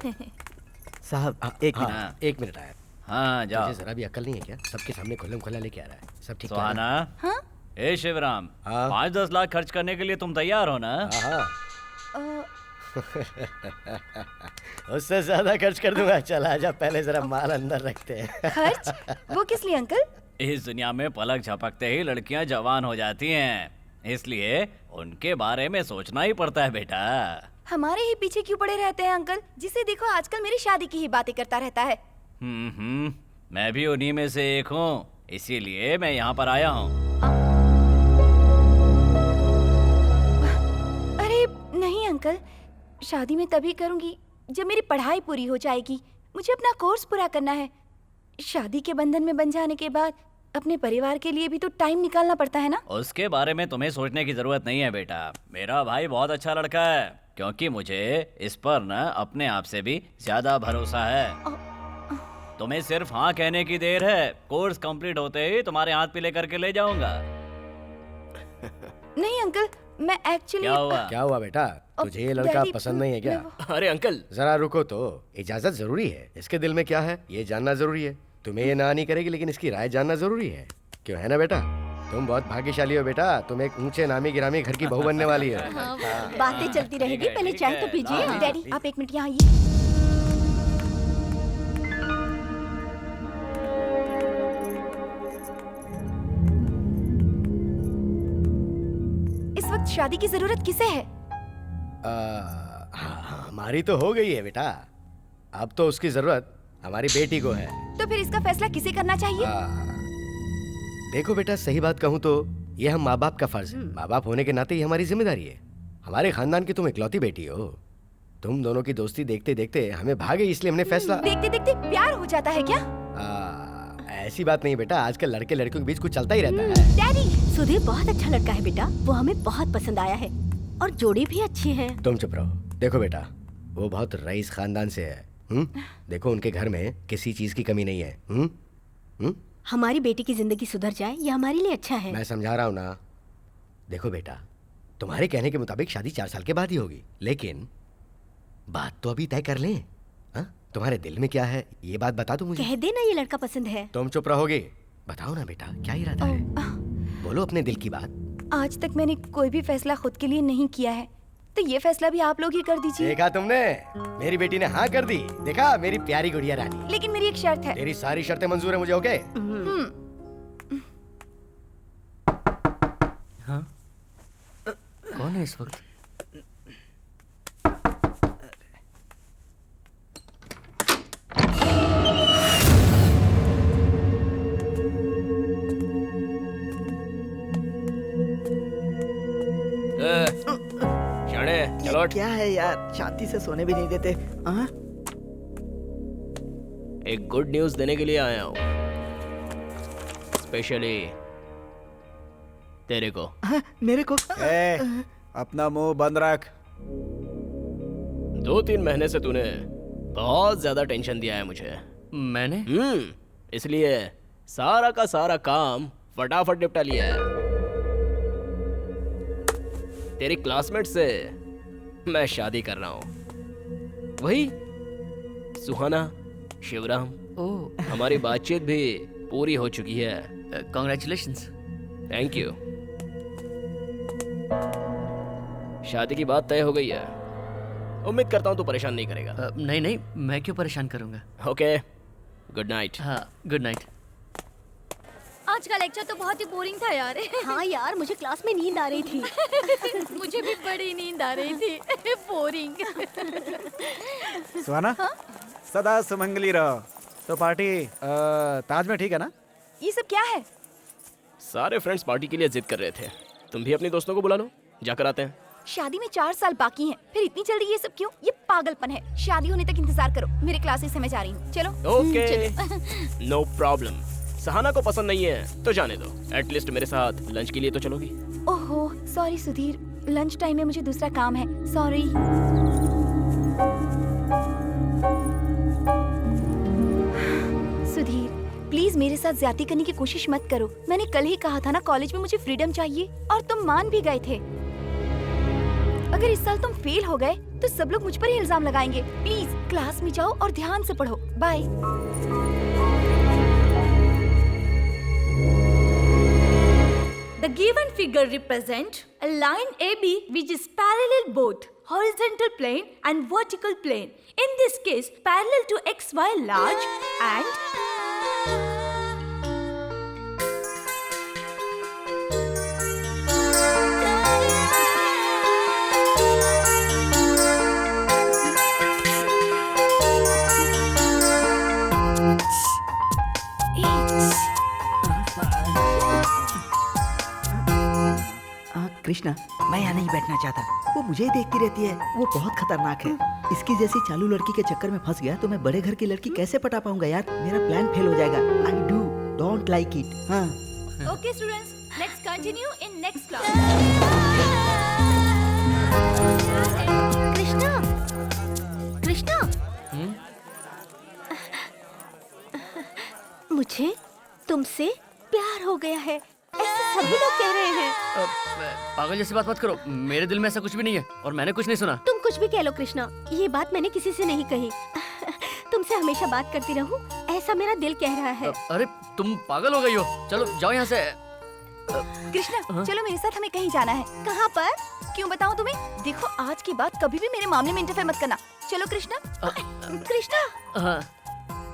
साहब एक मिनट। हाँ। 1 मिनट आया। हाँ जाओ। तुझे जरा भी अक्ल नहीं है क्या? सबके सामने खुल्लम खुल्ला लेके आ रहा है। सब ठीक है ना? सुहाना। हाँ? ए शिवराम, हाँ? 5-10 लाख खर्च करने के लिए तुम तैयार हो ना? हाँ अ, उससे ज्यादा खर्च कर दूंगा। चल आजा, पहले जरा माल अंदर रखते हैं। खर्च? वो किस लिए अंकल? इस दुनिया में पलक झपकते ही लड़कियां जवान हो जाती हैं, इसलिए उनके बारे में सोचना ही पड़ता है बेटा। हमारे ही पीछे क्यों पड़े रहते हैं अंकल? जिसे देखो आजकल मेरी शादी की ही बातें करता रहता है। मैं भी उन्हीं में से एक हूँ, इसीलिए मैं यहाँ पर आया हूँ। अरे नहीं अंकल, शादी मैं तभी करूंगी जब मेरी पढ़ाई पूरी हो जाएगी। मुझे अपना कोर्स पूरा करना है। शादी के बंधन में बंध जाने के बाद अपने परिवार के लिए भी तो टाइम निकालना पड़ता है ना। उसके बारे में तुम्हें सोचने की जरूरत नहीं है बेटा। मेरा भाई बहुत अच्छा लड़का है, क्योंकि मुझे इस पर न अपने आप से भी ज्यादा भरोसा है। तुम्हें सिर्फ हाँ कहने की देर है। कोर्स कंप्लीट होते ही तुम्हारे हाथ पे लेकर के ले जाऊंगा। नहीं अंकल, मैं एक्चुअली क्या हुआ? क्या हुआ बेटा? तुझे ये लड़का डैडी, पसंद नहीं है क्या? अरे अंकल, जरा रुको तो। इजाजत जरूरी है। इसके दिल में क्या है ये जानना जरूरी है। तुम्हें ये ना नहीं करेगी, लेकिन इसकी राय जानना जरूरी है। क्यों, है ना बेटा? तुम बहुत भाग्यशाली हो बेटा। तुम एक ऊंचे नामी गिरामी घर की बहू बनने वाली हो। बातें चलती रहेगी, पहले चाय तो पीजिए। डैडी आप 1 मिनट यहाँ आइए। इस वक्त शादी की जरूरत किसे है? हमारी तो हो गई है बेटा। अब तो उसकी जरूरत हमारी बेटी को है। तो फिर इसका फैसला किसे करना चाहिए? देखो बेटा, सही बात कहूँ तो ये हम माँ बाप का फर्ज है। माँ बाप होने के नाते ये हमारी जिम्मेदारी है। हमारे खानदान की तुम इकलौती बेटी हो। तुम दोनों की दोस्ती देखते देखते हमें भागे, इसलिए हमने फैसला। देखते देखते प्यार हो जाता है क्या? ऐसी बात नहीं बेटा, आजकल लड़के लड़कियों के बीच कुछ चलता ही रहता है। डैडी, सुधीर बहुत अच्छा लड़का है बेटा, वो हमें बहुत पसंद आया है और जोड़ी भी अच्छी है। तुम चुप रहो। देखो बेटा, वो बहुत रईस खानदान से है। देखो उनके घर में किसी चीज की कमी नहीं है। हमारी बेटी की जिंदगी सुधर जाए, ये हमारे लिए अच्छा है। मैं समझा रहा हूँ ना। देखो बेटा, तुम्हारे कहने के मुताबिक शादी 4 साल के बाद ही होगी, लेकिन बात तो अभी तय कर लें। तुम्हारे दिल में क्या है ये बात बता दो मुझे। कह देना ये लड़का पसंद है। तुम चुप रहोगे? बताओ ना बेटा, क्या इरादा है? बोलो अपने दिल की बात। आज तक मैंने कोई भी फैसला खुद के लिए नहीं किया है, तो ये फैसला भी आप लोग ही कर दीजिए। देखा तुमने, मेरी बेटी ने हाँ कर दी। देखा मेरी प्यारी गुड़िया रानी। लेकिन मेरी एक शर्त है। तेरी सारी शर्तें मंजूर है मुझे, ओके? हाँ? कौन है इस वक्त? चलो। क्या है यार, शांति से सोने भी नहीं देते। एक गुड न्यूज देने के लिए आया हूँ, स्पेशली तेरे को। मेरे को? अपना मुंह बंद रख। 2-3 महीने से तूने बहुत ज्यादा टेंशन दिया है मुझे। मैंने? इसलिए सारा का सारा काम फटाफट निपटा लिया है। तेरी क्लासमेट से मैं शादी कर रहा हूँ। वही सुहाना, शिवराम। ओह, हमारी बातचीत भी पूरी हो चुकी है। कॉन्ग्रेचुलेशंस। Thank you. शादी की बात तय हो गई है। उम्मीद करता हूँ तू परेशान नहीं करेगा। नहीं नहीं, मैं क्यों परेशान करूंगा। Okay, good night. हाँ, गुड नाइट। आज का लेक्चर तो बहुत ही बोरिंग था यार। हाँ यार, मुझे क्लास में नींद आ रही थी। मुझे भी बड़ी नींद आ रही थी। बोरिंग। सुहाना, सदा सुमंगली रहो। तो पार्टी ताज में ठीक है ना? ये सब क्या है? सारे फ्रेंड्स पार्टी के लिए जिद कर रहे थे। तुम भी अपने दोस्तों को बुला लो, जाकर आते हैं। शादी में 4 साल बाकी हैं, फिर इतनी जल्दी ये सब क्यों? ये पागलपन है। शादी होने तक इंतजार करो। मेरे क्लासेस से मैं जा रही हूँ। चलो। Okay, no problem. सहाना को पसंद नहीं है तो जाने दो। एटलीस्ट मेरे साथ लंच के लिए तो चलोगी। ओहो, सॉरी सुधीर, लंच टाइम में मुझे दूसरा काम है। सॉरी। सुधीर, प्लीज मेरे साथ ज्यादती करने की कोशिश मत करो। मैंने कल ही कहा था ना, कॉलेज में मुझे फ्रीडम चाहिए, और तुम मान भी गए थे। अगर इस साल तुम फेल हो गए तो सब लोग मुझ पर ही इल्जाम लगाएंगे। प्लीज क्लास में जाओ और ध्यान से पढ़ो। Bye. The given figure represent a line AB which is parallel both horizontal plane and vertical plane. In this case, parallel to XY large and Krishna, मैं यहाँ नहीं बैठना चाहता। वो मुझे ही देखती रहती है। वो बहुत खतरनाक है। इसकी जैसी चालू लड़की के चक्कर में फंस गया तो मैं बड़े घर की लड़की कैसे पटा पाऊंगा यार? मेरा प्लान फेल हो जाएगा। I don't like it. हाँ। Okay students, let's continue in next class. Krishna, Krishna, मुझे तुमसे प्यार हो गया है, ऐसे सभी लोग कह रहे हैं। पागल जैसी बात मत करो। मेरे दिल में ऐसा कुछ भी नहीं है और मैंने कुछ नहीं सुना। तुम कुछ भी कह लो कृष्णा, ये बात मैंने किसी से नहीं कही। तुमसे हमेशा बात करती रहूं, ऐसा मेरा दिल कह रहा है। अरे तुम पागल हो गई हो। चलो जाओ यहाँ से। कृष्णा, चलो मेरे साथ, हमें कहीं जाना है। कहाँ पर? क्यों बताऊं तुम्हें? देखो, आज के बाद कभी भी मेरे मामले में इंटरफेयर मत करना। चलो कृष्णा। कृष्णा। हाँ,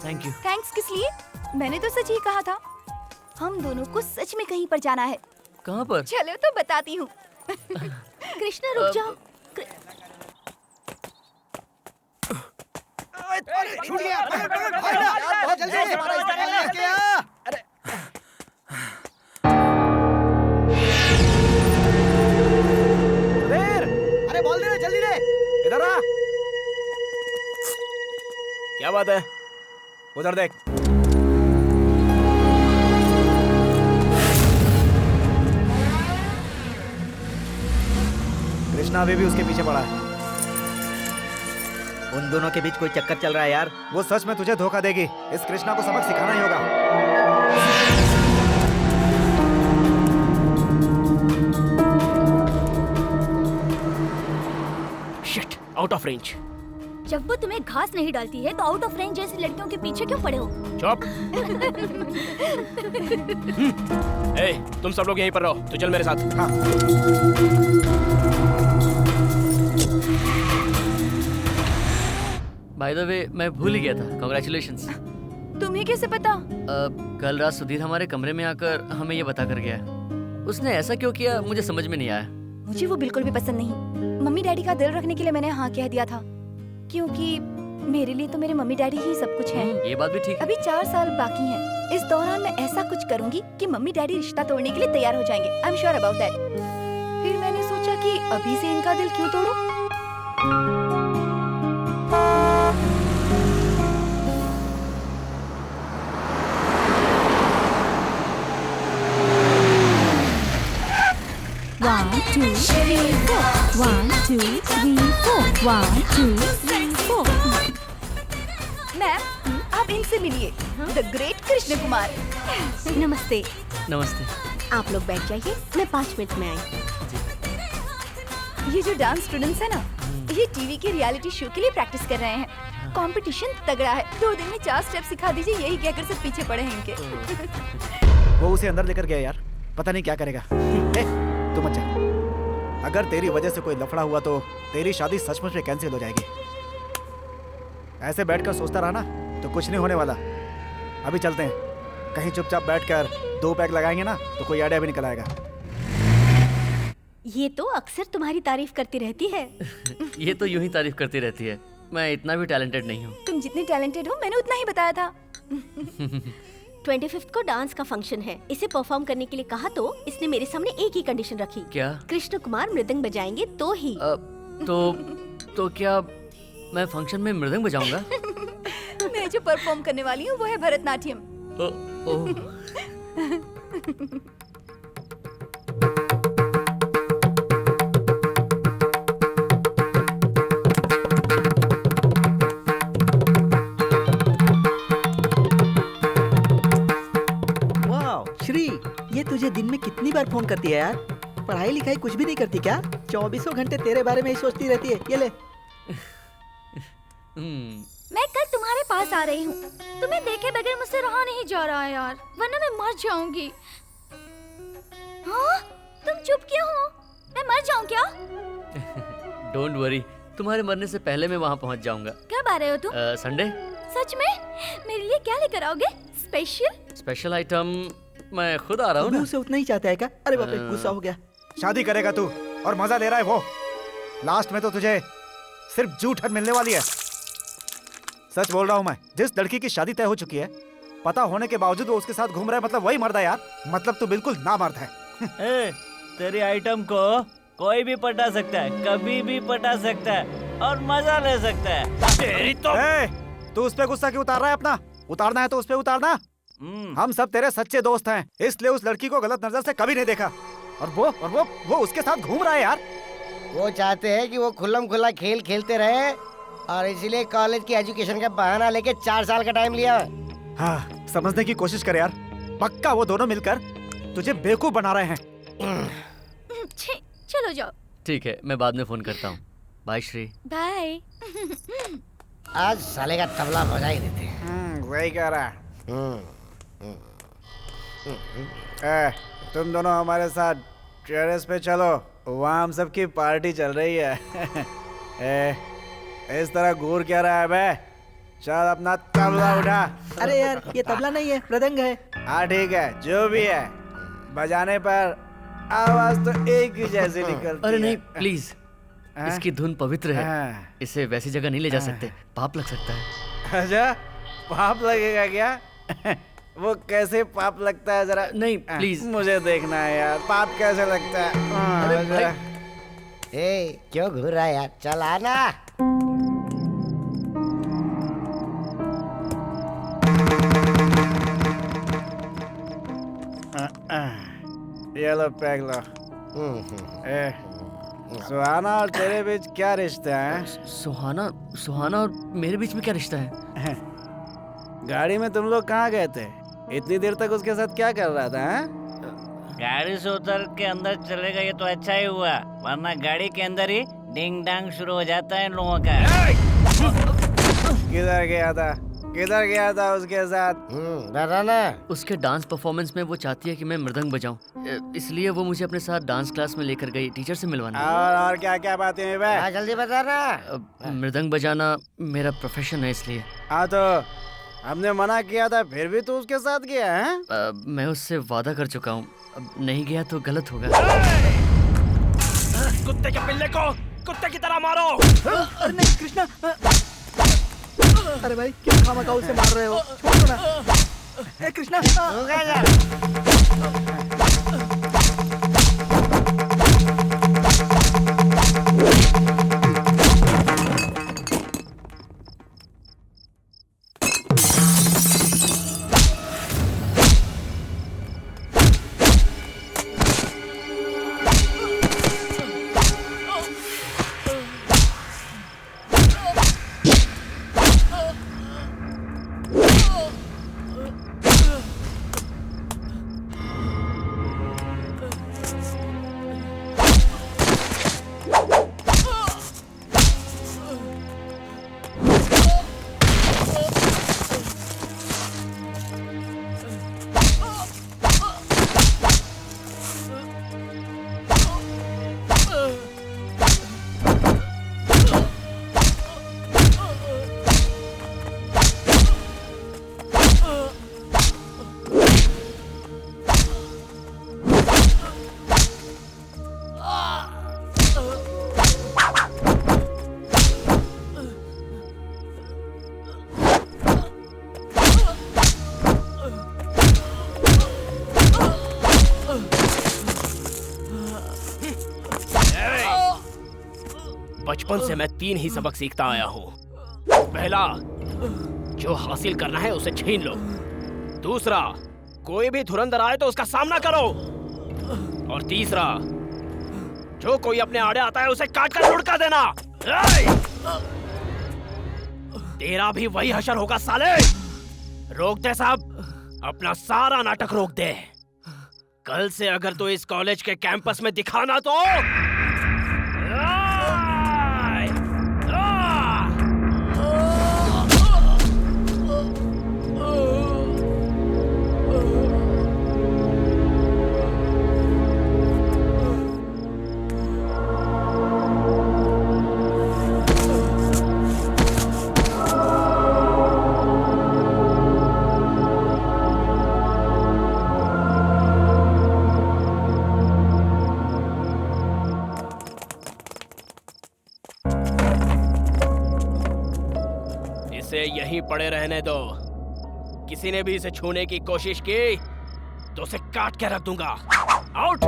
थैंक यू। थैंक्स किस लिए? मैंने तो सच ही कहा था। हम दोनों को सच में कहीं पर जाना है। कहाँ पर? चलो तो बताती हूँ। कृष्णा रुक जाओ। बहुत जल्दी हमारा इस्तेमाल नहीं किया। अरे सुधीर, अरे बोल दे, जल्दी दे। इधर आ। क्या बात है? उधर देख। कृष्णा अभी भी उसके पीछे पड़ा है। उन दोनों के बीच कोई चक्कर चल रहा है यार। वो सच में तुझे धोखा देगी। इस कृष्णा को सबक सिखाना ही होगा। Shit, out of range. जब वो तुम्हें घास नहीं डालती है तो आउट ऑफ रेंज जैसी लड़कियों के पीछे क्यों पड़े हो? चुप। ए, तुम सब लोग यहीं पर रहो। तो चल मेरे साथ। हाँ। बाय द वे, मैं भूल ही गया था। कांग्रेचुलेशंस। तुम्हें कैसे पता? कल रात सुधीर हमारे कमरे में आकर हमें ये बता कर गया। उसने ऐसा क्यों किया मुझे समझ में नहीं आया। मुझे वो बिल्कुल भी पसंद नहीं। मम्मी डैडी का दिल रखने के लिए मैंने हाँ कह दिया था, क्योंकि मेरे लिए तो मेरे मम्मी डैडी ही सब कुछ है। ये बात भी ठीक है। अभी 4 साल बाकी हैं। इस दौरान मैं ऐसा कुछ करूंगी कि मम्मी डैडी रिश्ता तोड़ने के लिए तैयार हो जाएंगे। I am sure about that. फिर मैंने सोचा कि अभी से इनका दिल क्यों तोड़ूं? One, 2, 3, 4. 1, 2, 3, 4. 1, 2, 3, 4. मैम, आप इनसे मिलिए, द ग्रेट कृष्ण कुमार। नमस्ते। नमस्ते। आप लोग बैठ जाइए, मैं 5 मिनट में आई। ये जो डांस स्टूडेंट्स है ना, ये टीवी के रियलिटी शो के लिए प्रैक्टिस कर रहे हैं। कंपटीशन तगड़ा है, 2 दिन में 4 स्टेप सिखा दीजिए, यही कहकर सब पीछे पड़े हैं इनके। वो उसे अंदर लेकर गया यार, पता नहीं क्या करेगा। तू मत जा। अगर तेरी वजह से कोई लफड़ा हुआ तो तेरी शादी सचमुच में कैंसिल हो जाएगी। ऐसे बैठकर सोचता रहा ना तो कुछ नहीं होने वाला। अभी चलते हैं, कहीं चुपचाप बैठकर 2 पैक लगाएंगे ना तो कोई आइडिया भी निकल आएगा। ये तो अक्सर तुम्हारी तारीफ करती रहती है। ये तो यूं ही तारीफ करती रहती है। मैं इतना भी टैलेंटेड नहीं हूँ। तुम जितने टैलेंटेड हो मैंने उतना ही बताया था। 25th को डांस का फंक्शन है, इसे परफॉर्म करने के लिए कहा तो इसने मेरे सामने एक ही कंडीशन रखी। क्या? कृष्ण कुमार मृदंग बजाएंगे तो ही। तो क्या मैं फंक्शन में मृदंग बजाऊंगा? मैं जो परफॉर्म करने वाली हूँ वो है भरतनाट्यम। श्री, ये तुझे दिन में कितनी बार फोन करती है यार? पढ़ाई लिखाई कुछ भी नहीं करती क्या? 24 घंटे तेरे बारे में ही सोचती रहती है। ये ले। मैं कल तुम्हारे पास आ रही हूँ। तुम्हें देखे बगैर मुझसे रहा नहीं जा रहा है यार, वरना मैं मर जाऊंगी। हाँ? तुम चुप क्यों हो? मैं मर जाऊँ क्या? डोंट वरी, तुम्हारे मरने से पहले मैं वहाँ पहुँच जाऊंगा। कब आ रहे हो तुम? संडे। सच में? मेरे लिए क्या लेकर आओगे? स्पेशल आइटम मैं खुद आ रहा हूँ। उसे उतना ही चाहता है क्या? अरे बाप रे, गुस्सा हो गया। शादी करेगा तू और मजा ले रहा है वो। लास्ट में तो तुझे सिर्फ जूठन मिलने वाली है। सच बोल रहा हूँ मैं, जिस लड़की की शादी तय हो चुकी है, पता होने के बावजूद वो उसके साथ घूम रहा है, मतलब वही मर्द है यार। मतलब तू बिल्कुल ना मर्द है। तेरी आइटम को कोई भी पटा सकता है, कभी भी पटा सकता है और मजा ले सकता है। तेरी तो तू उस पे गुस्सा क्यों उतार रहा है अपना? उतारना है तो उस पे उतारना। हम सब तेरे सच्चे दोस्त हैं, इसलिए उस लड़की को गलत नजर से कभी नहीं देखा। और वो उसके साथ घूम रहा है यार। वो चाहते हैं कि वो खुल्लम खुल्ला खेल खेलते रहे और इसलिए कॉलेज की एजुकेशन का बहाना लेके 4 साल का टाइम लिया। हाँ, समझने की कोशिश कर यार। पक्का वो दोनों मिलकर तुझे बेवकूफ बना रहे हैं। चलो जाओ। ठीक है, मैं बाद में फोन करता हूँ। बाय श्री। बाय। आज साले का तबला बजा ही देते हैं। वही कह रहा। तुम दोनों हमारे साथ टेरेस पे चलो, वहाँ हम सबकी पार्टी चल रही है। इस तरह घूर क्या रहा है बे? चल अपना तबला उठा। अरे यार, ये तबला नहीं है, मृदंग है। हाँ ठीक है, जो भी है, बजाने पर आवाज तो एक ही जैसी निकलती है। अरे नहीं, प्लीज। इसकी धुन पवित्र है, इसे वैसी जगह नहीं ले जा सकते, पाप लग सकता है। अच्छा, पाप लगेगा क्या? वो कैसे पाप लगता है जरा? नहीं प्लीज, मुझे देखना है यार, पाप कैसे लगता है। अरे भाई, क्यों घूर रहा है यार? चल आना। ये लो पैक लो। सुहाना और तेरे बीच क्या रिश्ता है? सुहाना और मेरे बीच में क्या रिश्ता है? गाड़ी में तुम लोग कहाँ गए थे? इतनी देर तक उसके साथ क्या कर रहा था? गाड़ी से उतर के अंदर चलेगा ये तो अच्छा ही हुआ, वरना गाड़ी के अंदर ही डिंग डांग शुरू हो जाता है इन लोगों का। किधर गया था उसके साथ? उसके डांस परफॉर्मेंस में वो चाहती है कि मैं मृदंग बजाऊं, इसलिए वो मुझे अपने साथ डांस क्लास में लेकर गई, टीचर से मिलवाने। और क्या क्या बातें हैं बे? जल्दी बता ना। मृदंग बजाना मेरा प्रोफेशन है, इसलिए। हाँ तो हमने मना किया था, फिर भी तू उसके साथ गया है? मैं उससे वादा कर चुका हूँ, अब नहीं गया तो गलत होगा। कुत्ते के पिल्ले को कुत्ते की तरह मारो। अरे नहीं कृष्णा, अरे भाई क्यों खामखा उसे मार रहे हो? छोड़ो ना। ए कृष्णा, बचपन से मैं 3 ही सबक सीखता आया हूँ। पहला, जो हासिल करना है उसे छीन लो। दूसरा, कोई भी धुरंधर आए तो उसका सामना करो। और तीसरा, जो कोई अपने आड़े आता है उसे काट कर लुढ़का देना। तेरा भी वही हशर होगा साले। रोक दे साहब, अपना सारा नाटक रोक दे। कल से अगर तू इस कॉलेज के कैंपस में दिखाना तो यहीं पड़े रहने दो। किसी ने भी इसे छूने की कोशिश की तो उसे काट के रख दूंगा। आउट।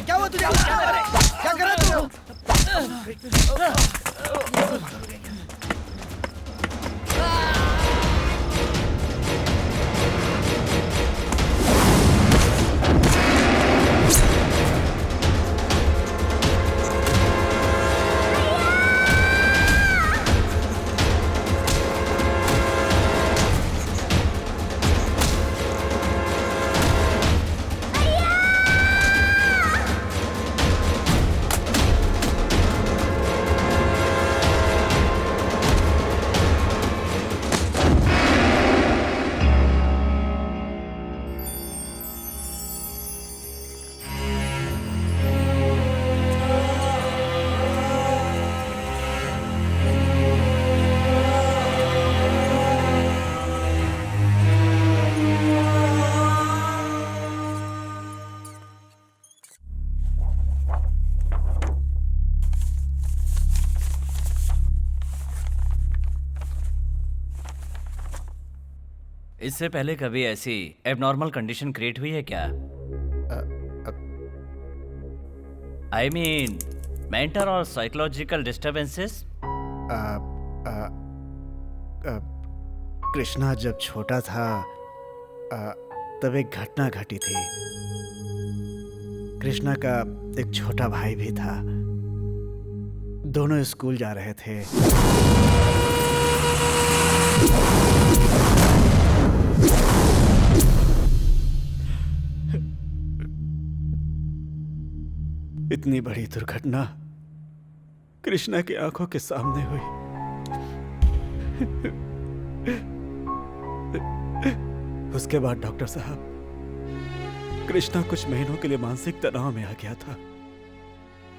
क्या हुआ तुझे? क्या कर रहा तू? इससे पहले कभी ऐसी एबनॉर्मल कंडीशन क्रिएट हुई है क्या? आई मीन मेंटल और साइकोलॉजिकल डिस्टर्बेंसेस? कृष्णा जब छोटा था तब एक घटना घटी थी। कृष्णा का एक छोटा भाई भी था। दोनों स्कूल जा रहे थे। इतनी बड़ी दुर्घटना कृष्णा की आंखों के सामने हुई। उसके बाद डॉक्टर साहब, कृष्णा कुछ महीनों के लिए मानसिक तनाव में आ गया था।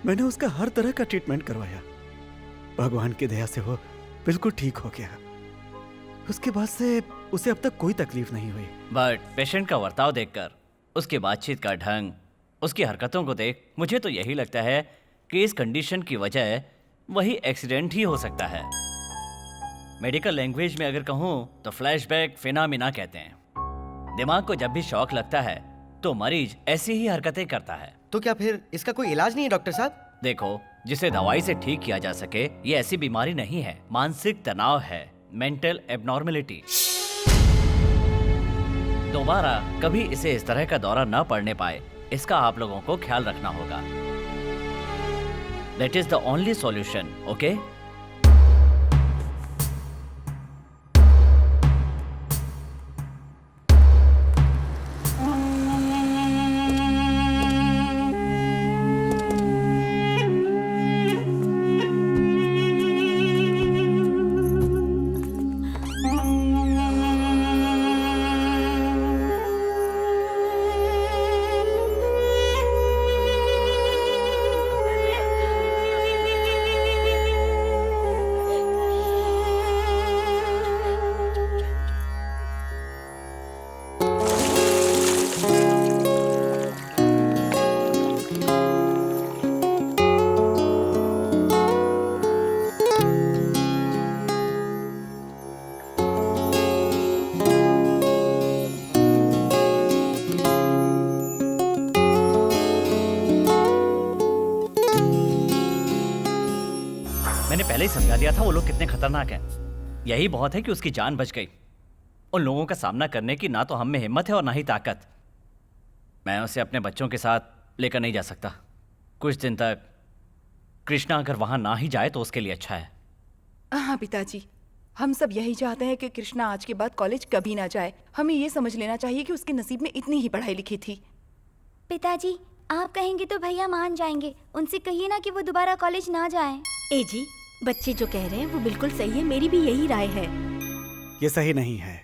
मैंने उसका हर तरह का ट्रीटमेंट करवाया। भगवान की दया से वो बिल्कुल ठीक हो गया। उसके बाद से उसे अब तक कोई तकलीफ नहीं हुई। बट पेशेंट का बर्ताव देखकर, उसकी बातचीत का ढंग, उसकी हरकतों को देख मुझे तो यही लगता है कि इस कंडीशन की वजह वही एक्सीडेंट ही हो सकता है। मेडिकल लैंग्वेज में अगर कहूँ तो फ्लैशबैक फिनोमेना कहते हैं। दिमाग को जब भी शॉक लगता है तो मरीज ऐसी ही हरकतें करता है। तो क्या फिर इसका कोई इलाज नहीं है डॉक्टर साहब? देखो, जिसे दवाई से ठीक किया जा सके ये ऐसी बीमारी नहीं है, मानसिक तनाव है, मेंटल एबनॉर्मलिटी। दोबारा कभी इसे इस तरह का दौरा न पड़ने पाए, इसका आप लोगों को ख्याल रखना होगा। That is the only solution, okay? दिया था वो लोग कितने खतरनाक हैं। यही बहुत है कि उसकी जान बच गई। उन लोगों का सामना करने की ना तो हम में हिम्मत है और ना ही ताकत। मैं उसे अपने बच्चों के साथ लेकर नहीं जा सकता। कुछ दिन तक कृष्णा अगर वहां ना ही जाए तो उसके लिए अच्छा है। हाँ पिताजी, हम सब यही चाहते हैं कि कृष्णा आज के बाद कॉलेज कभी ना जाए। हमें ये समझ लेना चाहिए कि उसके नसीब में इतनी ही पढ़ाई लिखी थी। पिताजी, आप कहेंगे तो भैया मान जाएंगे। उनसे कहिए ना कि वो दोबारा कॉलेज ना जाएं। ए जी, बच्चे जो कह रहे हैं वो बिल्कुल सही है। मेरी भी यही राय है। ये सही नहीं है,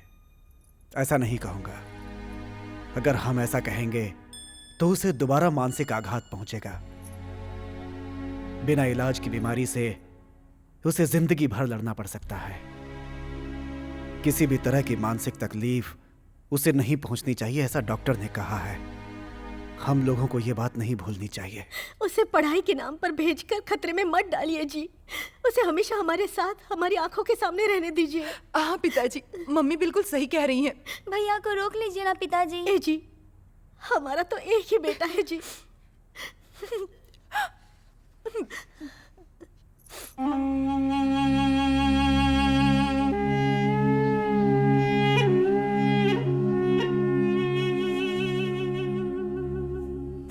ऐसा नहीं कहूंगा। अगर हम ऐसा कहेंगे तो उसे दोबारा मानसिक आघात पहुंचेगा। बिना इलाज की बीमारी से उसे जिंदगी भर लड़ना पड़ सकता है। किसी भी तरह की मानसिक तकलीफ उसे नहीं पहुंचनी चाहिए, ऐसा डॉक्टर ने कहा है। हम लोगों को ये बात नहीं भूलनी चाहिए। उसे पढ़ाई के नाम पर भेजकर खतरे में मत डालिए जी। उसे हमेशा हमारे साथ, हमारी आंखों के सामने रहने दीजिए। हाँ पिताजी, मम्मी बिल्कुल सही कह रही हैं। भैया को रोक लीजिए ना पिताजी। ए जी, हमारा तो एक ही बेटा है जी।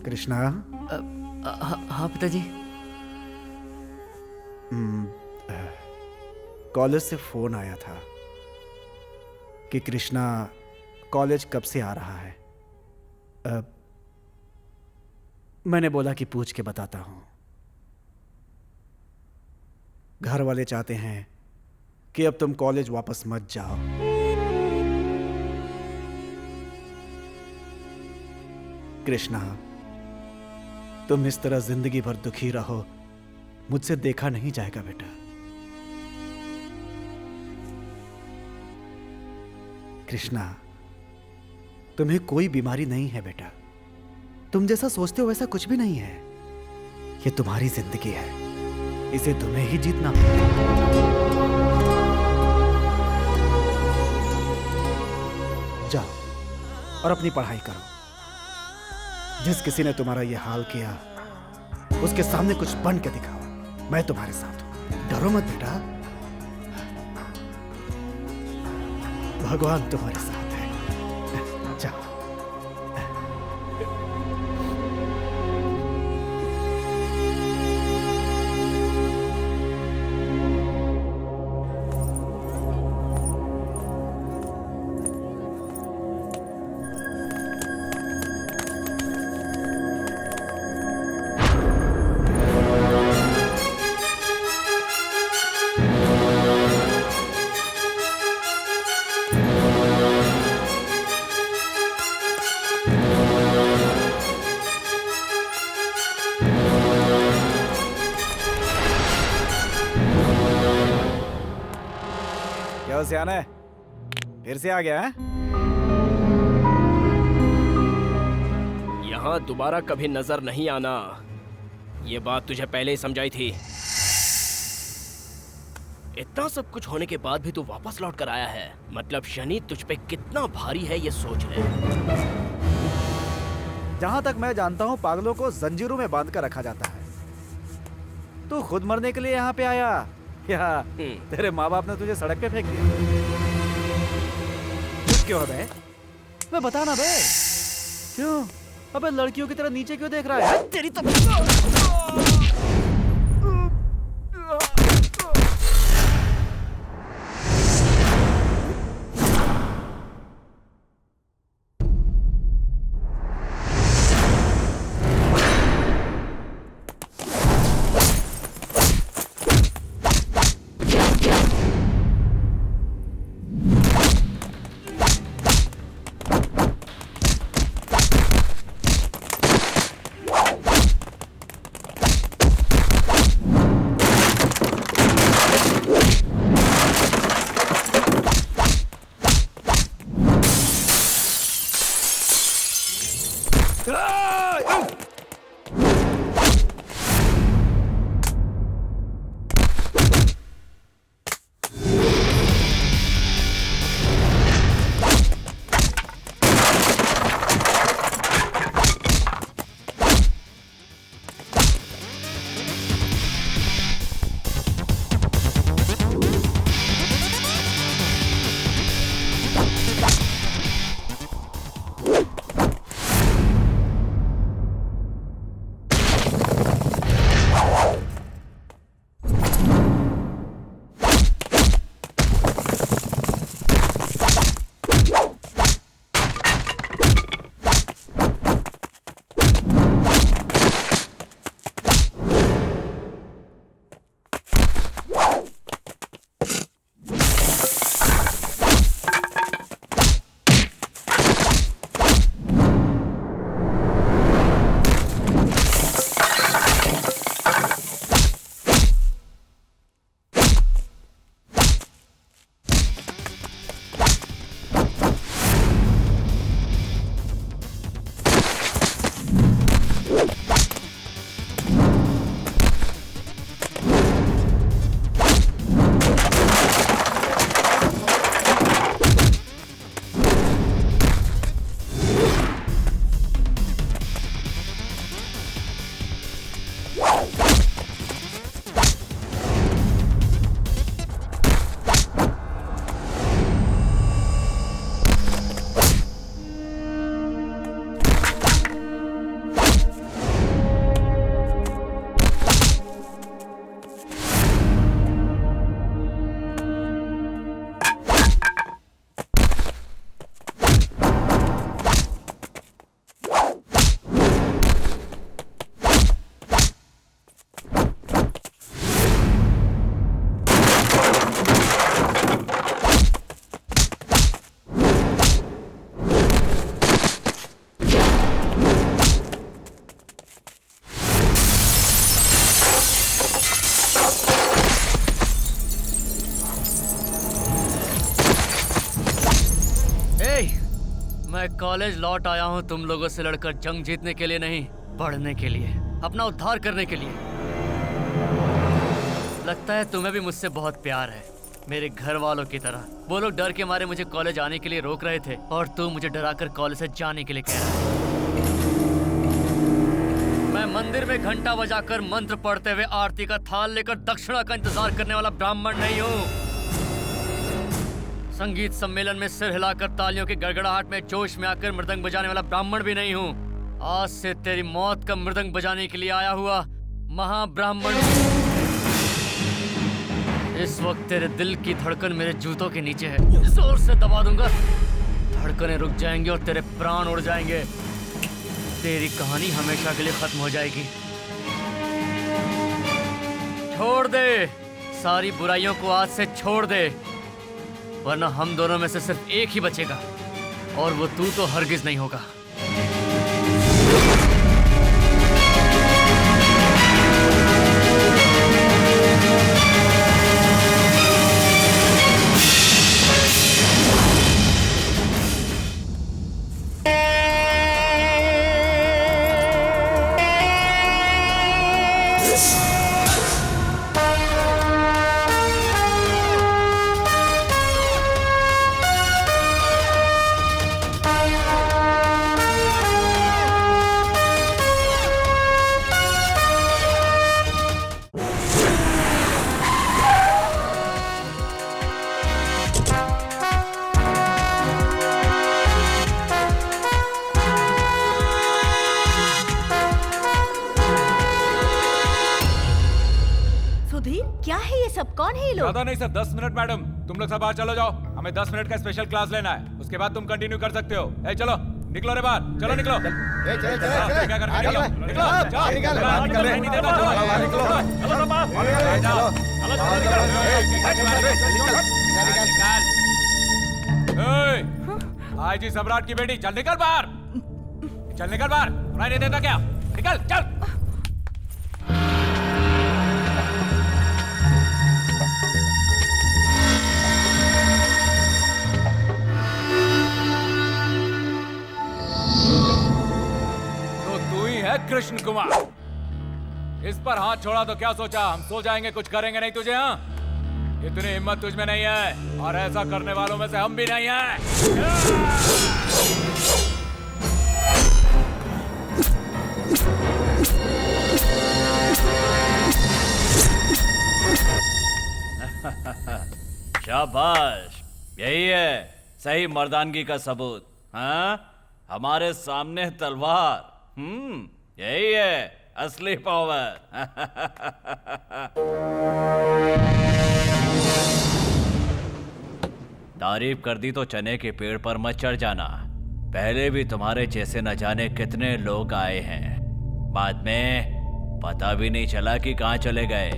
कृष्णा। हाँ पिताजी। कॉलेज से फोन आया था कि कृष्णा कॉलेज कब से आ रहा है। मैंने बोला कि पूछ के बताता हूं। घर वाले चाहते हैं कि अब तुम कॉलेज वापस मत जाओ। कृष्णा, तुम इस तरह जिंदगी भर दुखी रहो, मुझसे देखा नहीं जाएगा बेटा। कृष्णा, तुम्हें कोई बीमारी नहीं है बेटा। तुम जैसा सोचते हो वैसा कुछ भी नहीं है। ये तुम्हारी जिंदगी है, इसे तुम्हें ही जीतना होगा। जाओ और अपनी पढ़ाई करो। जिस किसी ने तुम्हारा ये हाल किया उसके सामने कुछ बन के दिखाओ। मैं तुम्हारे साथ हूं, डरो मत बेटा। भगवान तुम्हारे साथ है। जाओ। सियाना है, फिर से आ गया है? यहाँ दोबारा कभी नजर नहीं आना, ये बात तुझे पहले ही समझाई थी। इतना सब कुछ होने के बाद भी तू वापस लौट कर आया है, मतलब शनि तुझ पे कितना भारी है ये सोच ले। जहां तक मैं जानता हूँ पागलों को जंजीरों में बांध कर रखा जाता है। तू खुद मरने के लिए यहाँ पे आया या तेरे माँ बाप ने तुझे सड़क पे फेंक दिया? क्यों बे? मैं बता ना बे, क्यों? अबे लड़कियों की तरह नीचे क्यों देख रहा है? तेरी तो मैं कॉलेज लौट आया हूँ तुम लोगों से लड़कर जंग जीतने के लिए नहीं, पढ़ने के लिए, अपना उद्धार करने के लिए। लगता है तुम्हें भी मुझसे बहुत प्यार है, मेरे घर वालों की तरह। वो लोग डर के मारे मुझे कॉलेज आने के लिए रोक रहे थे और तू मुझे डराकर कॉलेज से जाने के लिए कह रहा है। मैं मंदिर में घंटा बजाकर मंत्र पढ़ते हुए आरती का थाल लेकर दक्षिणा का इंतजार करने वाला ब्राह्मण नहीं हूँ। संगीत सम्मेलन में सिर हिलाकर तालियों की गड़गड़ाहट में जोश में आकर मृदंग बजाने वाला ब्राह्मण भी नहीं हूँ। आज से तेरी मौत का मृदंग बजाने के लिए आया हुआ महाब्राह्मण। इस वक्त तेरे दिल की धड़कन मेरे जूतों के नीचे है, जोर से दबा दूंगा, धड़कनें रुक जाएंगी और तेरे प्राण उड़ जाएंगे। तेरी कहानी हमेशा के लिए खत्म हो जाएगी। छोड़ दे सारी बुराइयों को, आज से छोड़ दे, वरना हम दोनों में से सिर्फ एक ही बचेगा और वो तू तो हरगिज नहीं होगा। क्या है ये सब? कौन है ये लोग? ज्यादा नहीं सर, 10 मिनट मैडम। तुम लोग सब बाहर चलो जाओ, हमें 10 मिनट का स्पेशल क्लास लेना है, उसके बाद तुम कंटिन्यू कर सकते हो। ए चलो निकलो रे बाहर, चलो निकलो। ए चल चल क्या कर निकलो निकलो, चल निकल बात कर रहे नहीं देता, चलो निकलो चलो सब बाहर जाओ, चलो आई जी सम्राट की बेटी, चल निकल बाहर, चल निकल बाहर, सुनाई नहीं देता क्या? निकल चल। कृष्ण कुमार, इस पर हाथ छोड़ा तो क्या सोचा हम सो जाएंगे, कुछ करेंगे नहीं तुझे? हाँ, इतनी हिम्मत तुझ में नहीं है और ऐसा करने वालों में से हम भी नहीं हैं। शाबाश, यही है सही मर्दानगी का सबूत। हाँ, हमारे सामने तलवार, यही है असली पावर। तारीफ कर दी तो चने के पेड़ पर मत चढ़ जाना। पहले भी तुम्हारे जैसे न जाने कितने लोग आए हैं, बाद में पता भी नहीं चला कि कहाँ चले गए।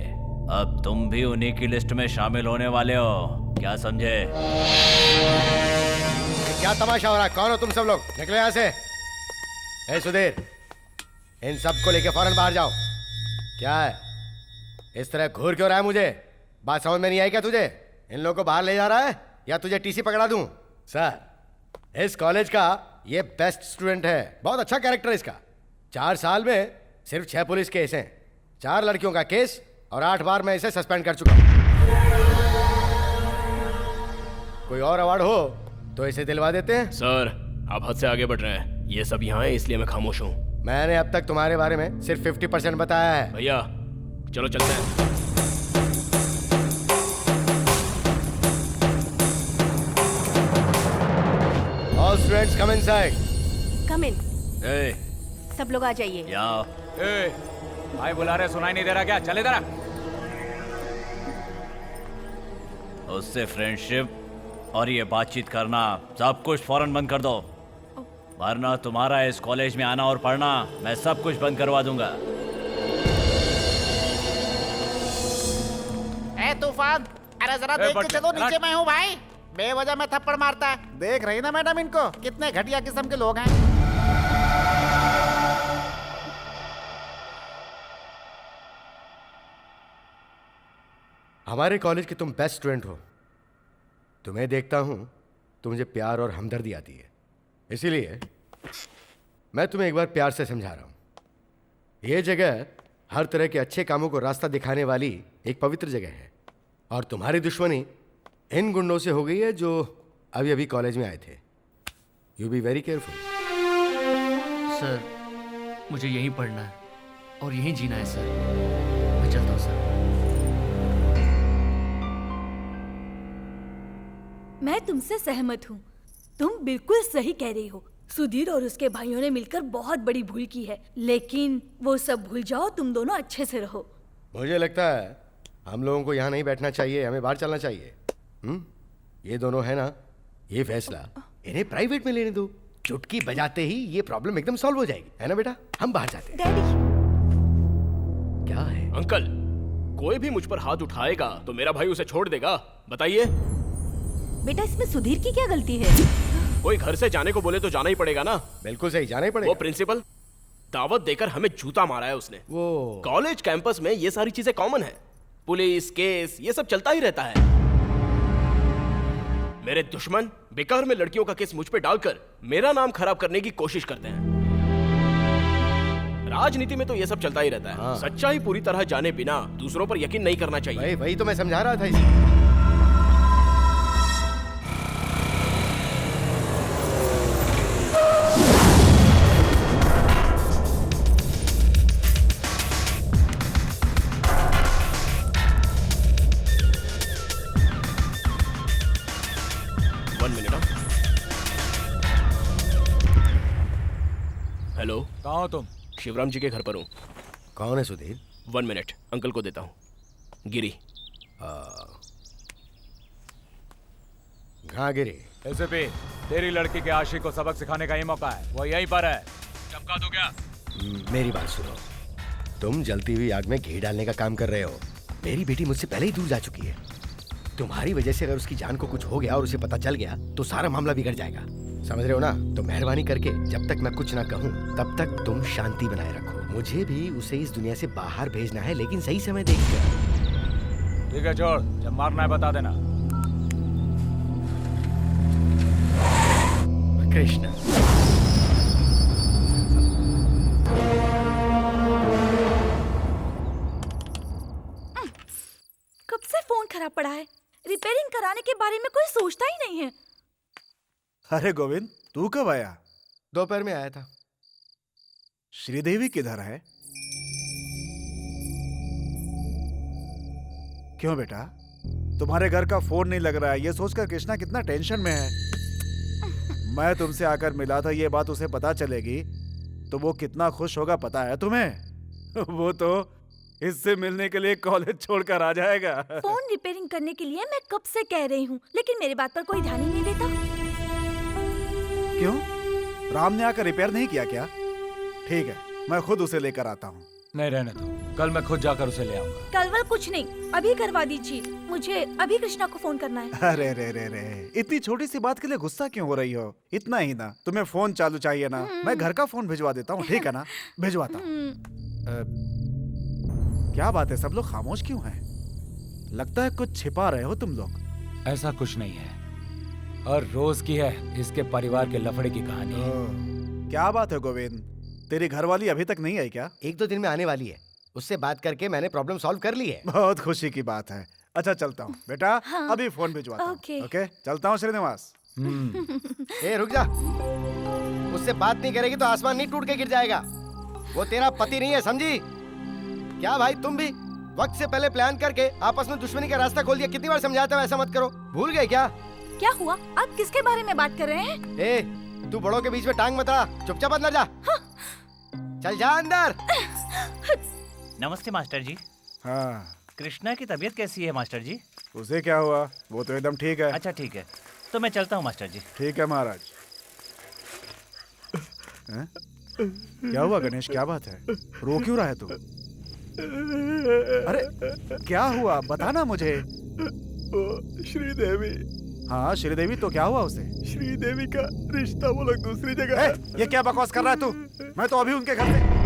अब तुम भी उन्हीं की लिस्ट में शामिल होने वाले हो, क्या समझे? क्या तमाशा हो रहा है? कौन हो तुम सब लोग? निकलो यहाँ से। ए सुधीर, इन सबको लेके फौरन बाहर जाओ। क्या है, इस तरह घूर क्यों रहा है? मुझे बात समझ में नहीं आई क्या तुझे? इन लोगों को बाहर ले जा रहा है या तुझे टीसी पकड़ा दूं? सर, इस कॉलेज का ये बेस्ट स्टूडेंट है, बहुत अच्छा कैरेक्टर इसका। 4 साल में सिर्फ 6 पुलिस केस हैं, 4 लड़कियों का केस और 8 बार मैं इसे सस्पेंड कर चुका हूं। कोई और अवार्ड हो तो इसे दिलवा देते हैं। सर, आप हद से आगे बढ़ रहे हैं, ये सब यहाँ है इसलिए मैं खामोश हूँ। मैंने अब तक तुम्हारे बारे में सिर्फ 50% बताया है। भैया चलो चलते हैं। All students come inside. Come in. ए, सब लोग आ जाइए। यहाँ ए, भाई बुला रहे, सुनाई नहीं दे रहा क्या? चल इधर आ। उससे फ्रेंडशिप और ये बातचीत करना सब कुछ फौरन बंद कर दो, वरना तुम्हारा इस कॉलेज में आना और पढ़ना मैं सब कुछ बंद करवा दूंगा। ए तूफान, अरे जरा देख के चलो, नीचे मैं हूँ भाई। बेवजह में थप्पड़ मारता है, देख रही ना मैडम इनको, कितने घटिया किस्म के लोग हैं। हमारे कॉलेज के तुम बेस्ट स्टूडेंट हो, तुम्हें देखता हूं तो मुझे प्यार और हमदर्दी आती है। इसीलिए मैं तुम्हें एक बार प्यार से समझा रहा हूं। ये जगह हर तरह के अच्छे कामों को रास्ता दिखाने वाली एक पवित्र जगह है, और तुम्हारी दुश्मनी इन गुंडों से हो गई है जो अभी अभी कॉलेज में आए थे। You be very careful. Sir मुझे यहीं पढ़ना है और यहीं जीना है सर। मैं चलता हूँ सर। मैं तुमसे सहमत हूँ। तुम बिल्कुल सही कह रही हो। सुधीर और उसके भाइयों ने मिलकर बहुत बड़ी भूल की है, लेकिन वो सब भूल जाओ, तुम दोनों अच्छे से रहो। मुझे लगता है हम लोगों को यहाँ नहीं बैठना चाहिए, हमें बाहर चलना चाहिए। ये दोनों है ना, ये फैसला इन्हें प्राइवेट में लेने दो। चुटकी बजाते ही ये प्रॉब्लम एकदम सॉल्व हो जाएगी, है ना बेटा? हम बाहर जाते हैं। डैडी, क्या है अंकल, कोई भी मुझ पर हाथ उठाएगा तो मेरा भाई उसे छोड़ देगा? बताइए। बेटा इसमें सुधीर की क्या गलती है? कोई घर से जाने को बोले तो जाना ही पड़ेगा ना। बिल्कुल सही, जाना ही पड़ेगा। वो प्रिंसिपल दावत देकर हमें जूता मारा है उसने। वो कॉलेज कैंपस में ये सारी चीजें कॉमन है। पुलिस केस ये सब चलता ही रहता है। मेरे दुश्मन बेकार में लड़कियों का केस मुझ पे डालकर मेरा नाम खराब करने की कोशिश करते हैं। राजनीति में तो ये सब चलता ही रहता है। हाँ। सच्चाई पूरी तरह जाने बिना दूसरों पर यकीन नहीं करना चाहिए। वही तो मैं समझा रहा था इसे। हेलो, कहाँ हो तुम? शिवराम जी के घर पर हूँ। कौन है सुधीर? 1 मिनट, अंकल को देता हूँ। गिरी। हाँ गिरी। एसपी, तेरी लड़की के आशिक को सबक सिखाने का ही मौका है। वो यहीं पर है, चमका दो क्या? मेरी बात सुनो, तुम जलती हुई आग में घी डालने का काम कर रहे हो। मेरी बेटी मुझसे पहले ही दूर जा चुकी है। तुम्हारी वजह से अगर उसकी जान को कुछ हो गया और उसे पता चल गया तो सारा मामला बिगड़ जाएगा। समझ रहे हो ना? तो मेहरबानी करके जब तक मैं कुछ ना कहूँ तब तक तुम शांति बनाए रखो। मुझे भी उसे इस दुनिया से बाहर भेजना है, लेकिन सही समय देखकर। ठीक है, छोड़। जब मारना है बता देना। कृष्ण, कब से फोन खराब पड़ा है। रिपेयरिंग कराने के बारे में कोई सोचता ही नहीं है। अरे गोविंद, तू कब आया? दोपहर में आया था। श्रीदेवी किधर है? क्यों बेटा, तुम्हारे घर का फोन नहीं लग रहा है? ये सोचकर कृष्णा कितना टेंशन में है। मैं तुमसे आकर मिला था, ये बात उसे पता चलेगी तो वो कितना खुश होगा पता है तुम्हें? वो तो इससे मिलने के लिए कॉलेज छोड़कर आ जाएगा। फोन रिपेयरिंग करने के लिए मैं कब से कह रही हूँ, लेकिन मेरी बात पर कोई ध्यान ही नहीं देता। क्यों, राम ने आकर रिपेयर नहीं किया क्या? ठीक है, मैं खुद उसे लेकर आता हूँ। नहीं, रहने दो, कल मैं खुद जाकर उसे ले आऊंगा। कल वल कुछ नहीं, अभी करवा दीजिए। मुझे अभी कृष्णा को फोन करना है। अरे रे रे रे, इतनी छोटी सी बात के लिए गुस्सा क्यों हो रही हो? इतना ही ना, तुम्हें फोन चालू चाहिए ना? मैं घर का फोन भिजवा देता हूँ, ठीक है ना? भिजवाता हूँ। क्या बात है, सब लोग खामोश क्यों हैं? लगता है कुछ छिपा रहे हो तुम लोग। ऐसा कुछ नहीं है, और रोज की है इसके परिवार के लफड़े की कहानी। क्या बात है गोविंद, तेरी घरवाली अभी तक नहीं आई क्या? 1-2 दिन में आने वाली है। उससे बात करके मैंने प्रॉब्लम सॉल्व कर ली है। बहुत खुशी की बात है। अच्छा चलता हूँ बेटा। हाँ। अभी फोन भिजवाता हूँ। ओके। ओके, चलता हूँ श्रीनिवास। ए रुक जा, उससे बात नहीं करेगी तो आसमान नहीं टूट के गिर जाएगा। वो तेरा पति नहीं है, समझी? क्या भाई, तुम भी वक्त से पहले प्लान करके आपस में दुश्मनी का रास्ता खोल दिया। कितनी बार समझाता हूँ ऐसा मत करो, भूल गए क्या? क्या हुआ? आप किसके बारे में बात कर रहे हैं? ए, तू बड़ों के बीच में टांग मत अड़ा, चुपचाप अंदर जा। हाँ। चल जा अंदर। नमस्ते मास्टर जी। हाँ, कृष्णा की तबीयत कैसी है मास्टर जी? उसे क्या हुआ? वो तो एकदम ठीक है। अच्छा ठीक है, तो मैं चलता हूँ मास्टर जी। ठीक है महाराज। हैं? क्या हुआ गणेश, क्या बात है? रो क्यों रहा है तू? अरे क्या हुआ, बताना मुझे। श्रीदेवी। हाँ श्रीदेवी, तो क्या हुआ उसे? श्रीदेवी का रिश्ता वो लोग दूसरी जगह है। ये क्या बकवास कर रहा है तू? मैं तो अभी उनके घर से।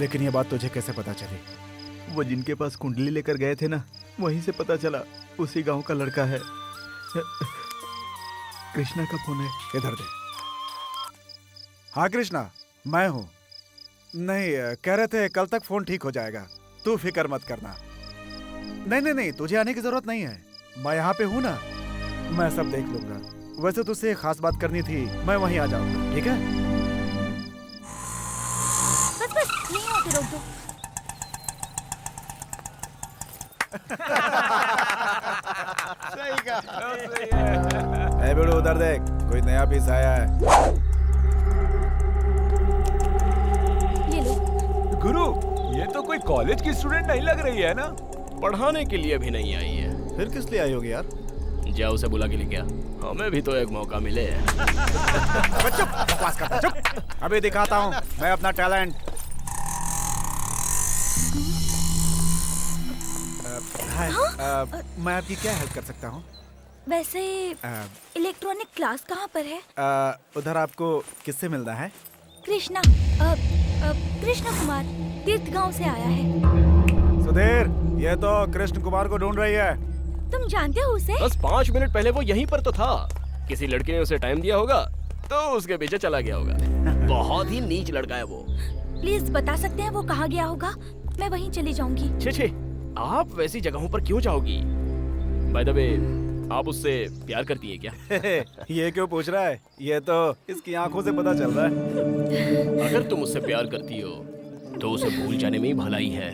लेकिन ये बात तुझे कैसे पता चली? वो जिनके पास कुंडली लेकर गए थे ना, वहीं से पता चला उसी गांव का लड़का है। कृष्णा का फोन है। इधर दे। हाँ कृष्णा, मैं हूँ। नहीं, कह रहे थे कल तक फोन ठीक हो जाएगा, तू फिक्र मत करना। नहीं, तुझे आने की जरूरत नहीं है, मैं यहाँ पे हूँ ना, मैं सब देख लूंगा। वैसे तुझसे एक खास बात करनी थी, मैं वहीं आ जाऊंगा, ठीक है? बस नहीं होते, रोक दो। सही कहा। ए बेड़ू, उधर देख, कोई नया पीस आया है। ये लो। गुरु, ये तो कोई कॉलेज की स्टूडेंट नहीं लग रही है ना? पढ़ाने के लिए भी नहीं आई है। फिर किस लिए आई होगी यार? जा उसे बुला के लेके आ, हमें भी तो एक मौका मिले। चुप, बकवास करता, चुप। अभी दिखाता हूँ मैं अपना टैलेंट। हाय, मैं आपकी क्या हेल्प कर सकता हूँ? वैसे इलेक्ट्रॉनिक क्लास कहाँ पर है? उधर आपको किससे मिलना है? कृष्णा, कृष्णा कुमार तीर्थ गांव से आया है। सुधीर, ये तो कृष्ण कुमार को ढूंढ रही है। तुम जानते हो उसे? बस 5 मिनट पहले वो यहीं पर तो था। किसी लड़की ने उसे टाइम दिया होगा तो उसके पीछे चला गया होगा। बहुत ही नीच लड़का है वो। प्लीज बता सकते हैं वो कहाँ गया होगा? मैं वहीं चली जाऊंगी। छे, आप वैसी जगहों पर क्यों जाओगी? बाय द वे, आप उससे प्यार करती हैं क्या? ये क्यों पूछ रहा है? ये तो इसकी आंखों से पता चल रहा है। अगर तुम उससे प्यार करती हो तो उसे भूल जाने में ही भलाई है,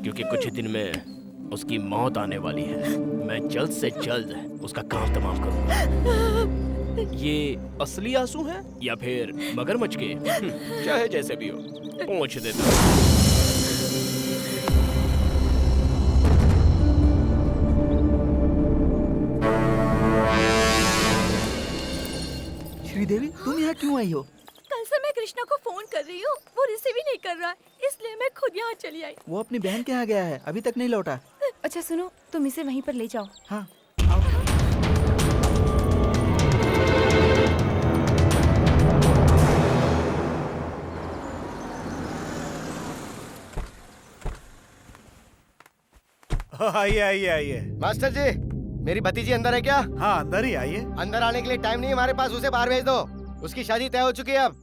क्योंकि कुछ ही दिन में उसकी मौत आने वाली है। मैं जल्द से जल्द उसका काम तमाम करूंगा। ये असली आंसू हैं या फिर मगरमच्छ के? चाहे जैसे भी हो, पहुंच देता हूं। श्रीदेवी, तुम यहाँ क्यों आई हो? कल से मैं कृष्णा को फोन कर रही हूँ, वो रिसीव ही नहीं कर रहा है, इसलिए मैं खुद यहाँ चली आई। वो अपनी बहन के यहाँ गया है, अभी तक नहीं लौटा। अच्छा सुनो, तुम इसे वहीं पर ले जाओ। हाँ। आइए आइए आइए। मास्टर जी, मेरी भतीजी अंदर है क्या? हाँ, अंदर ही आइए। अंदर आने के लिए टाइम नहीं हमारे पास, उसे बाहर भेज दो। उसकी शादी तय हो चुकी है। अब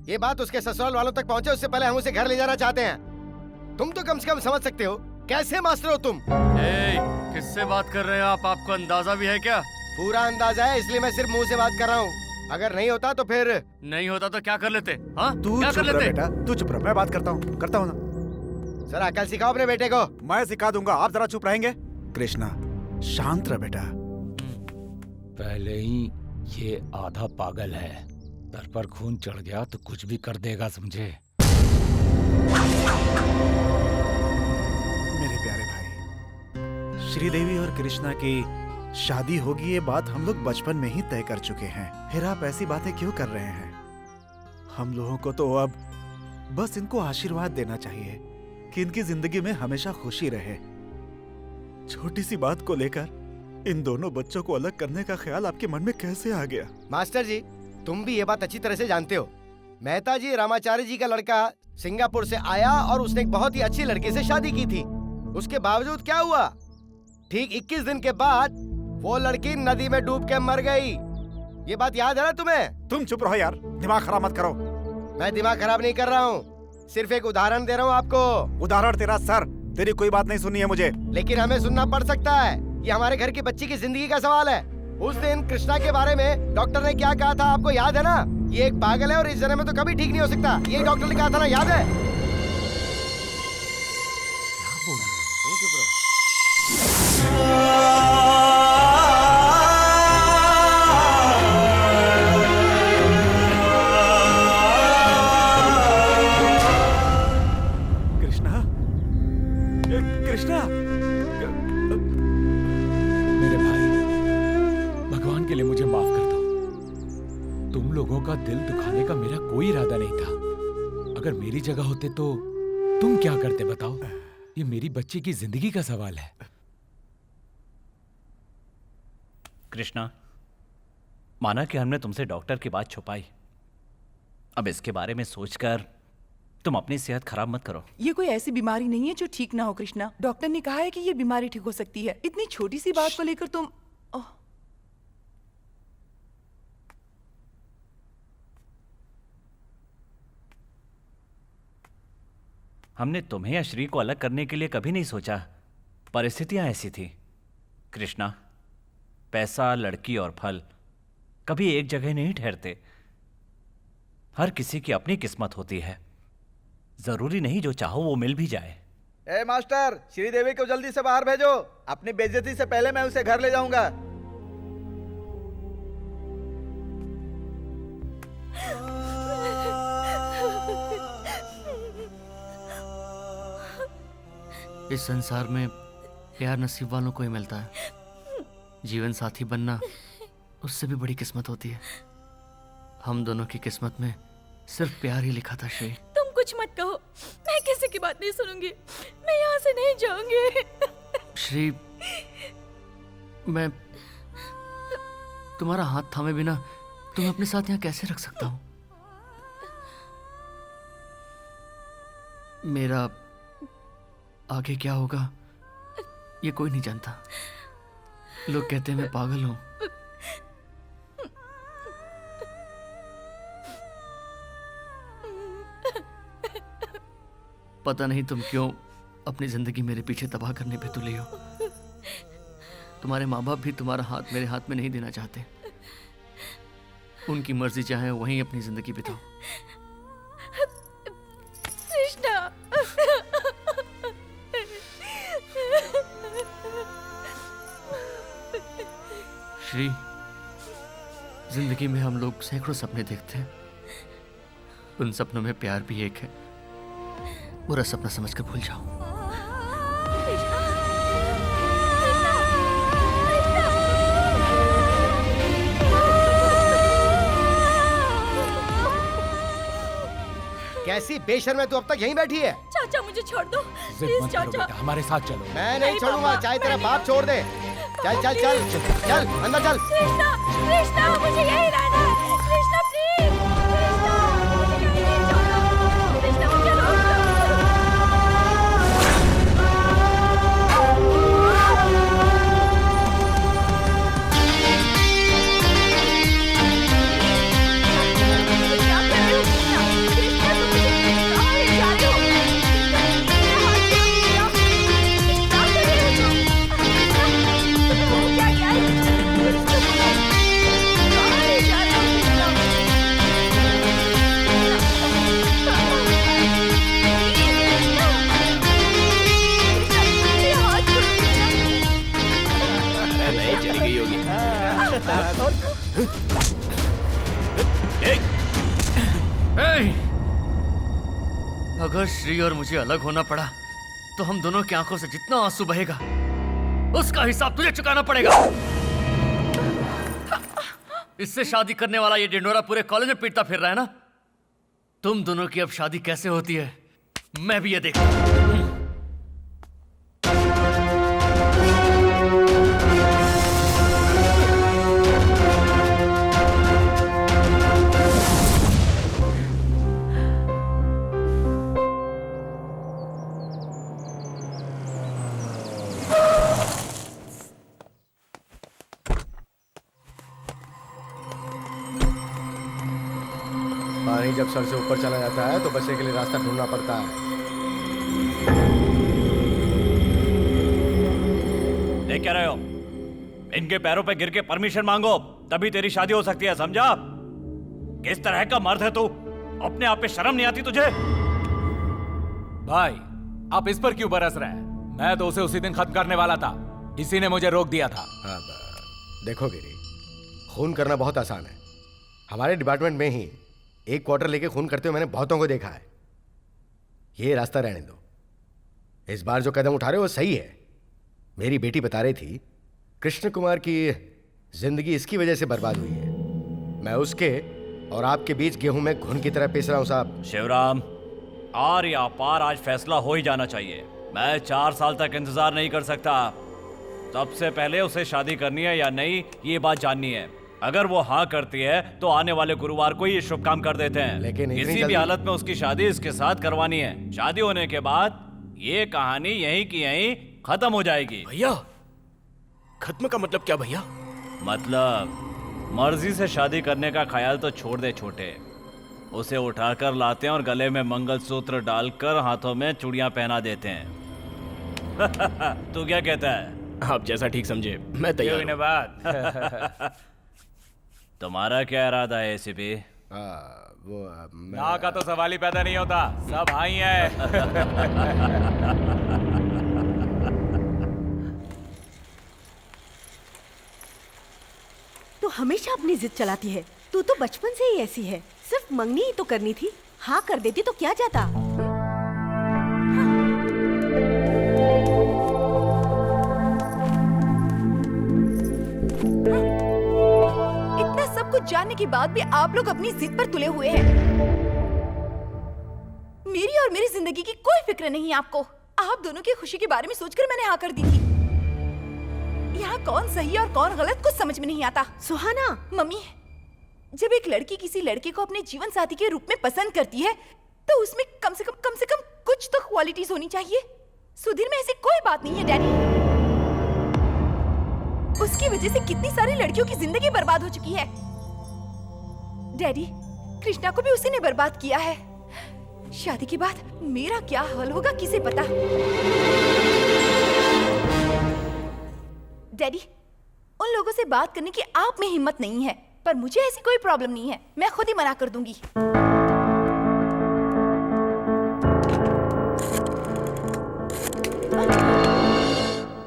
ये बात उसके ससुराल वालों तक पहुंचे उससे पहले हम उसे घर ले जाना चाहते हैं। तुम तो कम से कम समझ सकते हो, कैसे मास्टर हो तुम? किससे बात कर रहे हो आप? आपको अंदाजा भी है क्या? पूरा अंदाजा है, इसलिए मैं सिर्फ मुंह से बात कर रहा हूँ। अगर नहीं होता तो फिर नहीं होता तो क्या कर लेते? हाँ, तू क्या चुप कर रह लेते? बेटा, तू चुप रह, मैं बात करता हूँ ना। सर, अकल सिखाओ अपने बेटे को। मैं सिखा दूंगा, आप जरा चुप रहेंगे? कृष्णा, शांत रह बेटा। पहले ही ये आधा पागल है, सर पर खून चढ़ गया तो कुछ भी कर देगा, समझे? मेरे प्यारे भाई, श्रीदेवी और कृष्णा की शादी होगी, ये बात हम लोग बचपन में ही तय कर चुके हैं। फिर आप ऐसी बातें क्यों कर रहे हैं? हम लोगों को तो अब बस इनको आशीर्वाद देना चाहिए कि इनकी जिंदगी में हमेशा खुशी रहे। छोटी सी बात को लेकर इन दोनों बच्चों को अलग करने का ख्याल आपके मन में कैसे आ गया? मास्टर जी, तुम भी ये बात अच्छी तरह से जानते हो। मेहता जी रामाचार्य जी का लड़का सिंगापुर से आया और उसने एक बहुत ही अच्छी लड़की से शादी की थी। उसके बावजूद क्या हुआ? ठीक 21 दिन के बाद वो लड़की नदी में डूब के मर गई। ये बात याद है ना तुम्हें? तुम चुप रहो यार, दिमाग खराब मत करो। मैं दिमाग खराब नहीं कर रहा हूँ, सिर्फ एक उदाहरण दे रहा हूँ आपको। उदाहरण तेरा सर, तेरी कोई बात नहीं सुननी है मुझे। लेकिन हमें सुनना पड़ सकता है, ये हमारे घर की बच्ची की जिंदगी का सवाल है। उस दिन कृष्णा के बारे में डॉक्टर ने क्या कहा था, आपको याद है ना? ये एक पागल है और इस जन्म में तो कभी ठीक नहीं हो सकता, ये डॉक्टर ने कहा था ना, याद है? क्या बोल रहे हो? चुप रहो। कृष्णा, कृष्णा, मेरे भाई, भगवान के लिए मुझे माफ कर दो। तुम लोगों का दिल दुखाने का मेरा कोई इरादा नहीं था। अगर मेरी जगह होते तो तुम क्या करते बताओ? ये मेरी बच्ची की जिंदगी का सवाल है। कृष्णा, माना कि हमने तुमसे डॉक्टर की बात छुपाई। अब इसके बारे में सोचकर तुम अपनी सेहत खराब मत करो। ये कोई ऐसी बीमारी नहीं है जो ठीक ना हो कृष्णा। डॉक्टर ने कहा है कि ये बीमारी ठीक हो सकती है। इतनी छोटी सी बात को लेकर तुम हमने तुम्हें या श्री को अलग करने के लिए कभी नहीं सोचा, परिस्थितियां ऐसी थी। कृष्णा, पैसा, लड़की और फल कभी एक जगह नहीं ठहरते। हर किसी की अपनी किस्मत होती है, जरूरी नहीं जो चाहो वो मिल भी जाए। ए मास्टर, श्रीदेवी को जल्दी से बाहर भेजो। अपनी बेइज्जती से पहले मैं उसे घर ले जाऊंगा। इस संसार में प्यार नसीब वालों को ही मिलता है। जीवन साथी बनना उससे भी बड़ी किस्मत होती है। हम दोनों की किस्मत में सिर्फ प्यार ही लिखा था। श्री, तुम कुछ मत कहो, मैं किसी की बात नहीं सुनूंगी। मैं यहाँ से नहीं जाऊंगी। श्री, मैं तुम्हारा हाथ थामे बिना तुम्हें अपने साथ यहाँ कैसे रख सकता हूँ? मेरा आगे क्या होगा ये कोई नहीं जानता। लोग कहते हैं मैं पागल हूं। पता नहीं तुम क्यों अपनी जिंदगी मेरे पीछे तबाह करने पे तुले हो। तुम्हारे माँ बाप भी तुम्हारा हाथ मेरे हाथ में नहीं देना चाहते। उनकी मर्जी चाहे वहीं अपनी जिंदगी बिताओ। कृष्णा, श्री, जिंदगी में हम लोग सैकड़ों सपने देखते हैं। उन सपनों में प्यार भी एक है। बुरा सपना समझकर भूल जाओ। कैसी बेशर्म है तू, अब तक यहीं बैठी है? चाचा मुझे छोड़ दो प्लीज चाचा। हमारे साथ चलो। मैं नहीं छोड़ूंगा, चाहे तेरा बाप छोड़ दे। चल चल चल चल अंदर चल। कृष्णा, कृष्णा मुझे यही रहना है। कृष्णा प्लीज, कृष्णा मुझे यहीं नहीं छोड़ो। कृष्णा मुझे रोक दो। क्या कर रहे हो कृष्णा? कृष्णा तुम मुझे कहाँ ले जा रहे हो? क्या कर रहे हो तुम? क्या क्या है? कहाँ ले जा रहे हो नहीं चली गई होगी। अगर श्री और मुझे अलग होना पड़ा तो हम दोनों की आंखों से जितना आंसू बहेगा उसका हिसाब तुझे चुकाना पड़ेगा। इससे शादी करने वाला ये डिंडोरा पूरे कॉलेज में पीटता फिर रहा है ना। तुम दोनों की अब शादी कैसे होती है मैं भी ये देखता हूं। पानी जब सर से ऊपर चला जाता है तो बचने के लिए रास्ता ढूंढना पड़ता है। देख क्या रहे हो? इनके पैरों पे गिर के परमिशन मांगो तभी तेरी शादी हो सकती है, समझा? किस तरह का मर्द है तू? अपने आप पे शर्म नहीं आती तुझे? भाई आप इस पर क्यों बरस रहे हैं? मैं तो उसे उसी दिन खत्म करने वाला था, इसी ने मुझे रोक दिया था। देखो गिरी, खून करना बहुत आसान है। हमारे डिपार्टमेंट में ही एक क्वार्टर लेके खून करते हुए मैंने बहुतों को देखा है। ये रास्ता रहने दो। इस बार जो कदम उठा रहे हो वो सही है। मेरी बेटी बता रही थी कृष्ण कुमार की जिंदगी इसकी वजह से बर्बाद हुई है। मैं उसके और आपके बीच गेहूं में घुन की तरह पीस रहा हूं साहब। शिवराम, आर या पार आज फैसला हो ही जाना चाहिए। मैं 4 साल तक इंतजार नहीं कर सकता। सबसे पहले उसे शादी करनी है या नहीं ये बात जाननी है। अगर वो हाँ करती है तो आने वाले गुरुवार को ही शुभ काम कर देते हैं। लेकिन इतनी किसी भी जल्दी- हालत में उसकी शादी इसके साथ करवानी है। शादी होने के बाद ये कहानी यहीं की यहीं खत्म हो जाएगी। भैया, खत्म का मतलब क्या भैया? मतलब मर्जी से शादी करने का ख्याल तो छोड़ दे छोटे। उसे उठाकर लाते हैं और गले में मंगलसूत्र डालकर हाथों में चूड़ियां पहना देते हैं। तू क्या कहता है? आप जैसा ठीक समझे, मैं तैयार हूं। बात तुम्हारा क्या इरादा है एसीपी? ना का तो सवाल ही पैदा नहीं होता, सब हाँ ही है। तू हमेशा अपनी जिद चलाती है। तू तो बचपन से ही ऐसी है। सिर्फ मंगनी ही तो करनी थी। हाँ कर देती तो क्या जाता। इतना सब कुछ जानने के बाद भी आप लोग अपनी जिद पर तुले हुए हैं। मेरी और मेरी जिंदगी की कोई फिक्र नहीं है आपको। आप दोनों की खुशी के बारे में सोचकर मैंने हाँ कर दी थी। यहाँ कौन सही और कौन गलत कुछ समझ में नहीं आता। सुहाना, मम्मी, जब एक लड़की किसी लड़के को अपने जीवन साथी के रूप में पसंद करती है तो उसमें कम से कम कुछ तो क्वालिटीज होनी चाहिए। सुधीर में ऐसी कोई बात नहीं है डैडी। उसकी वजह से कितनी सारी लड़कियों की जिंदगी बर्बाद हो चुकी है। डैडी, कृष्णा को भी उसी ने बर्बाद किया है। शादी के बाद मेरा क्या हाल होगा किसे पता। डैडी, उन लोगों से बात करने की आप में हिम्मत नहीं है, पर मुझे ऐसी कोई प्रॉब्लम नहीं है। मैं खुद ही मना कर दूंगी।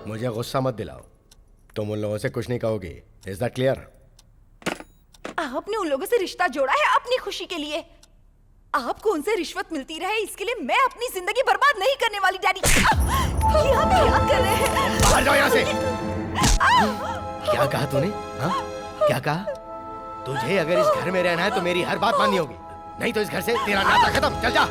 मुझे गुस्सा मत दिलाओ। तुम उन लोगों से कुछ नहीं कहोगी। Is that clear? आपने उन लोगों से रिश्ता जोड़ा है अपनी खुशी के लिए। आपको उनसे रिश्वत मिलती रहे इसके लिए मैं अपनी जिंदगी बर्बाद नहीं करने वाली। डैडी, ये आप क्या कर रहे हैं? बाहर जाओ यहाँ से। क्या कहा तूने? हाँ? क्या कहा? तुझे अगर इस घर में रहना है तो मेरी हर बात माननी होगी, नहीं तो इस घर से तेरा नाता खत्म। चल जा।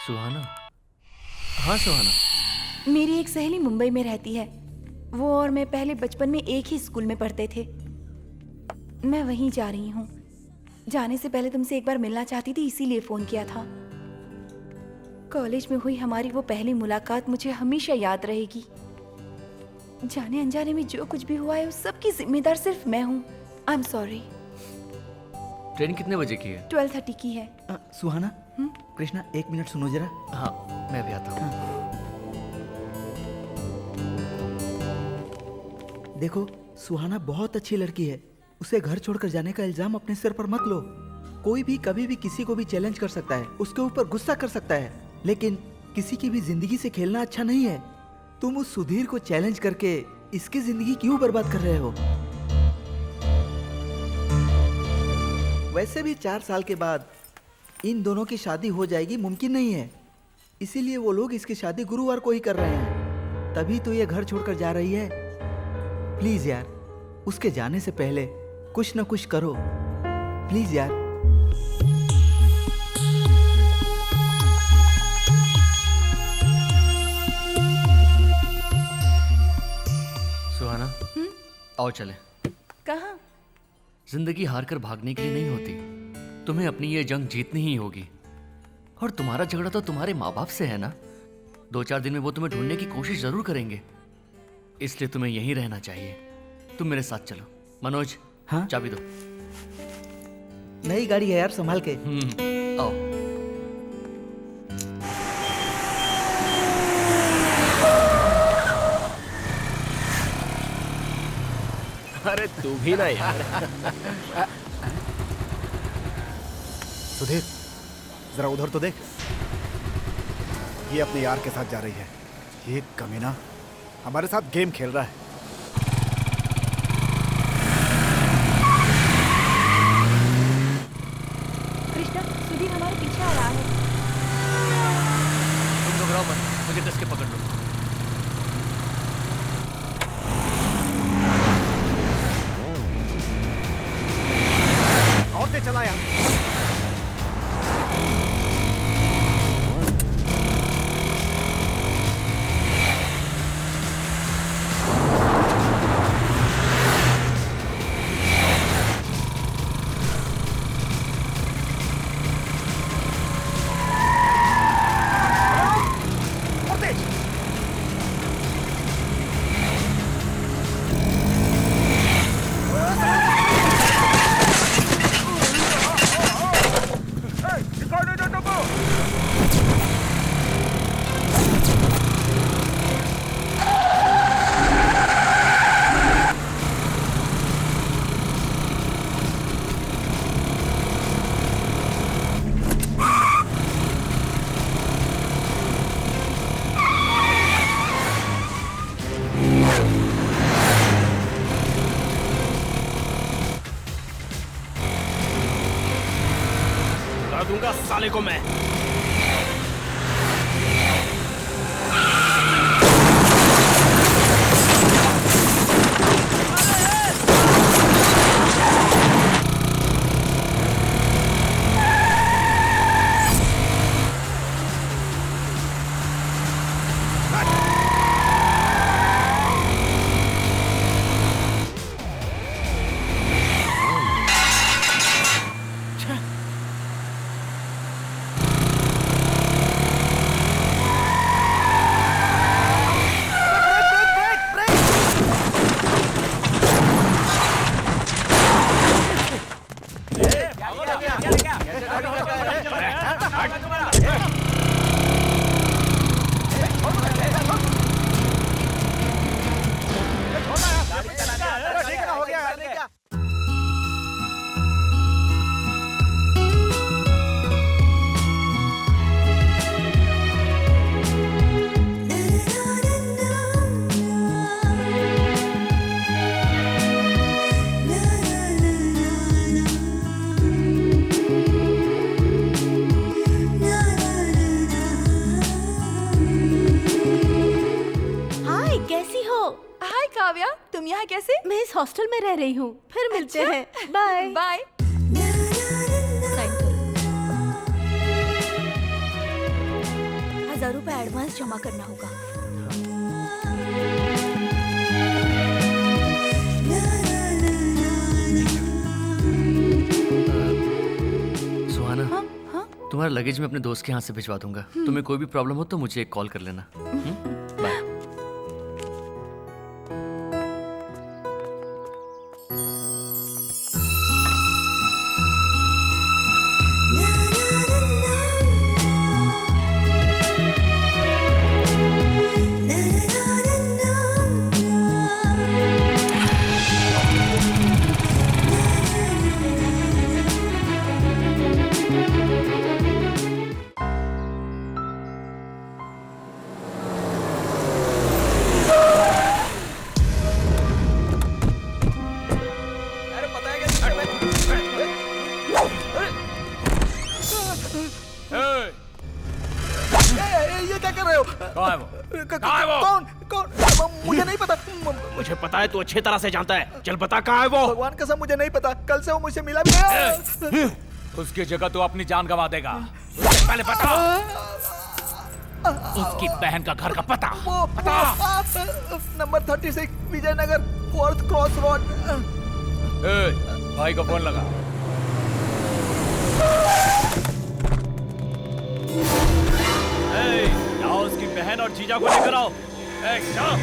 सुहाना? हाँ सुहाना। मेरी एक सहेली मुंबई में रहती है। वो और मैं पहले बचपन में एक ही स्कूल में पढ़ते थे। मैं वहीं जा रही हूँ। जाने से पहले तुमसे एक बार मिलना चाहती थी, इसीलिए फोन किया था। कॉलेज में हुई हमारी वो पहली मुलाकात मुझे हमेशा याद रहेगी। जाने अनजाने में जो कुछ भी हुआ है उस सब की जिम्मेदार सिर्फ मैं हूँ। I am sorry. ट्रेन कितने बजे की है? 12:30 की है। सुहाना, कृष्णा एक मिनट सुनो जरा। हाँ, मैं भी आता हूँ। देखो, सुहाना बहुत अच्छी लड़की है। उसे घर छोड़कर जाने का इल्जाम अपने सिर पर मत लो। कोई भी कभी भी किसी को भी चैलेंज कर सकता है, उसके ऊपर गुस्सा कर सकता है, लेकिन किसी की भी जिंदगी से खेलना अच्छा नहीं है। तुम उस सुधीर को चैलेंज करके इसकी जिंदगी क्यों बर्बाद कर रहे हो? वैसे भी 4 साल के बाद इन दोनों की शादी हो जाएगी मुमकिन नहीं है। इसीलिए वो लोग इसकी शादी गुरुवार को ही कर रहे हैं। तभी तो ये घर छोड़कर जा रही है। प्लीज यार, उसके जाने से पहले कुछ न कुछ करो, प्लीज यार। सुहाना, आओ चले। कहाँ? जिंदगी हार कर भागने के लिए नहीं होती। तुम्हें अपनी ये जंग जीतनी ही होगी। और तुम्हारा झगड़ा तो तुम्हारे माँ बाप से है ना। 2-4 दिन में वो तुम्हें ढूंढने की कोशिश जरूर करेंगे, इसलिए तुम्हें यहीं रहना चाहिए। तुम मेरे साथ चलो। मनोज, हाँ? चाबी दो। नई गाड़ी है यार, संभाल के। आओ। अरे तू भी ना यार। सुधीर, जरा उधर तो देख। ये अपने यार के साथ जा रही है। ये कमीना हमारे साथ गेम खेल रहा है। कृष्णा, सुधीर हमारे पीछे आ रहा है। तुम घबराओ मत, मुझे कस के पकड़ लो। निकलना यहाँ। दूंगा साले को मैं। तुम यहाँ कैसे? मैं इस हॉस्टल में रह रही हूँ। फिर मिलते हैं। Bye bye. 1000 रुपए एडवांस जमा करना होगा। सुहाना, तुम्हारा लगेज मैं अपने दोस्त के यहाँ से भिजवा दूंगा। तुम्हें कोई भी प्रॉब्लम हो तो मुझे एक कॉल कर लेना। बाय। मुझे नहीं पता। मुझे पता है, तू अच्छी तरह से जानता है। चल बता कहाँ है वो। भगवान कसम मुझे नहीं पता। कल से वो मुझसे मिला भी नहीं। उसकी जगह तू अपनी जान गंवा देगा। उससे पहले बता उसकी बहन का घर का पता। Number 36 Vijayanagar 4th cross road. भाई को फोन लगा। जाओ उसकी बहन और जीजा को लेकर आओ। जाओ।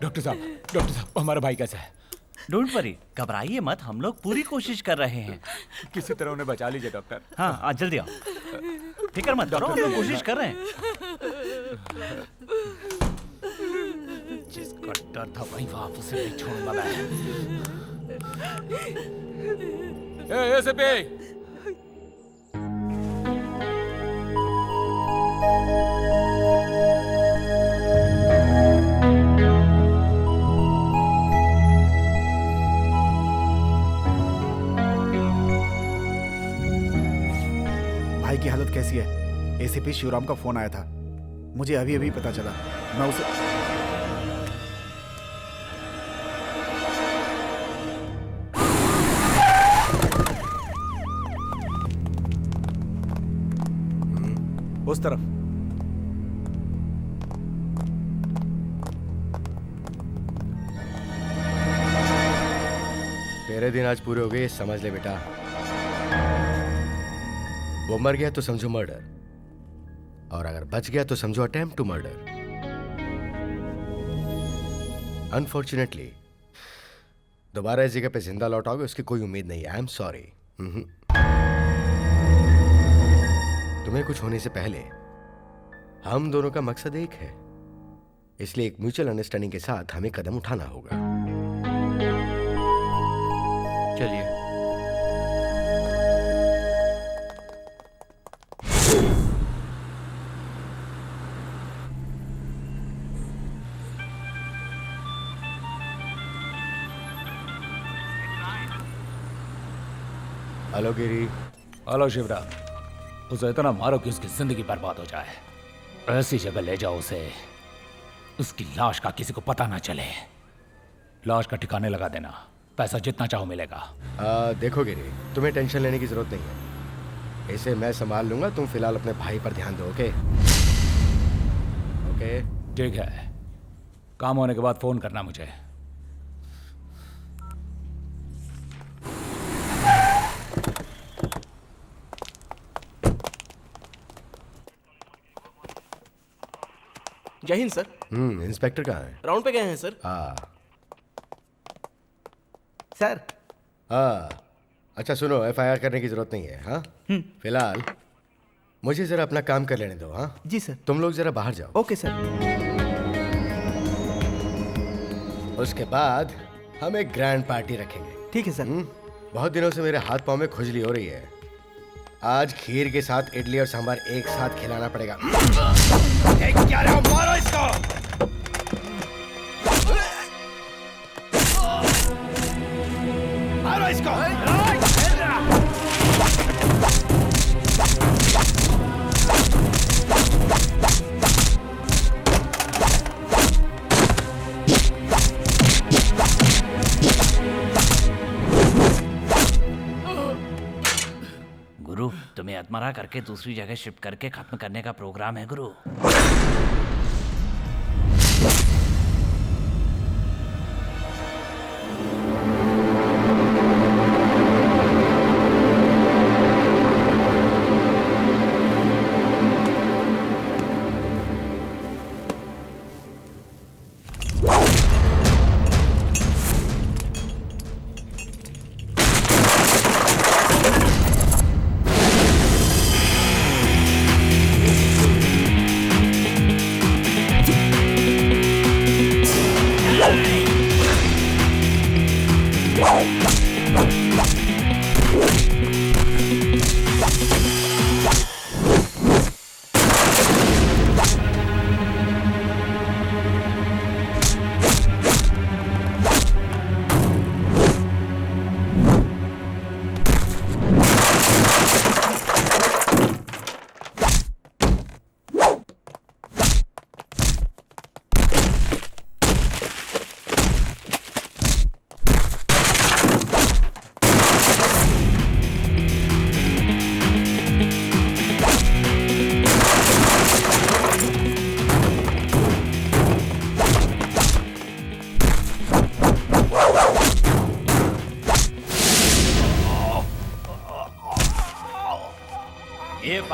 डॉक्टर साहब हमारा भाई कैसा है? डोंट वरी, घबराइए मत, हम लोग पूरी कोशिश कर रहे हैं। किसी तरह उन्हें बचा लीजिए डॉक्टर। हाँ आज जल्दी आओ, फिक्र मत करो, हम लोग कोशिश कर रहे हैं। जिसका डर था वहीं वापस से नहीं छोड़ूंगा मैं। ऐसे पे भाई की हालत कैसी है? एसीपी शिवराम का फोन आया था, मुझे अभी अभी पता चला। मैं उसे उस तरफ। तेरे दिन आज पूरे हो गए, समझ ले बेटा। वो मर गया तो समझो मर्डर, और अगर बच गया तो समझो अटेम्प्ट टू मर्डर। अनफॉर्चुनेटली दोबारा इस जगह पे जिंदा लौट आओगे उसकी कोई उम्मीद नहीं है। I am sorry. तुम्हें कुछ होने से पहले हम दोनों का मकसद एक है, इसलिए एक म्यूचुअल अंडरस्टैंडिंग के साथ हमें कदम उठाना होगा। चलिए। हेलो गिरी। हेलो शिवराम। उसे इतना मारो कि उसकी जिंदगी बर्बाद हो जाए। ऐसी जगह ले जाओ उसे, उसकी लाश का किसी को पता ना चले। लाश का ठिकाने लगा देना, पैसा जितना चाहो मिलेगा। देखो गिरी, तुम्हें टेंशन लेने की जरूरत नहीं है, इसे मैं संभाल लूंगा। तुम फिलहाल अपने भाई पर ध्यान दो। ओके ओके ठीक है, काम होने के बाद फोन करना मुझे। जय हिंद सर। इंस्पेक्टर कहाँ है? राउंड पे गए हैं सर। सर। अच्छा सुनो, एफआईआर करने की जरूरत नहीं है। हाँ फिलहाल मुझे जरा अपना काम कर लेने दो। हाँ जी सर। तुम लोग जरा बाहर जाओ। Okay sir. उसके बाद हम एक ग्रैंड पार्टी रखेंगे। ठीक है सर। बहुत दिनों से मेरे हाथ पांव में खुजली हो रही है, आज खीर के साथ इडली और सांभर एक साथ खिलाना पड़ेगा। क्या रहे हो? मारो इसको। मारो इसको। गुरु, तुम्हें अदमरा करके दूसरी जगह शिफ्ट करके खत्म करने का प्रोग्राम है गुरु।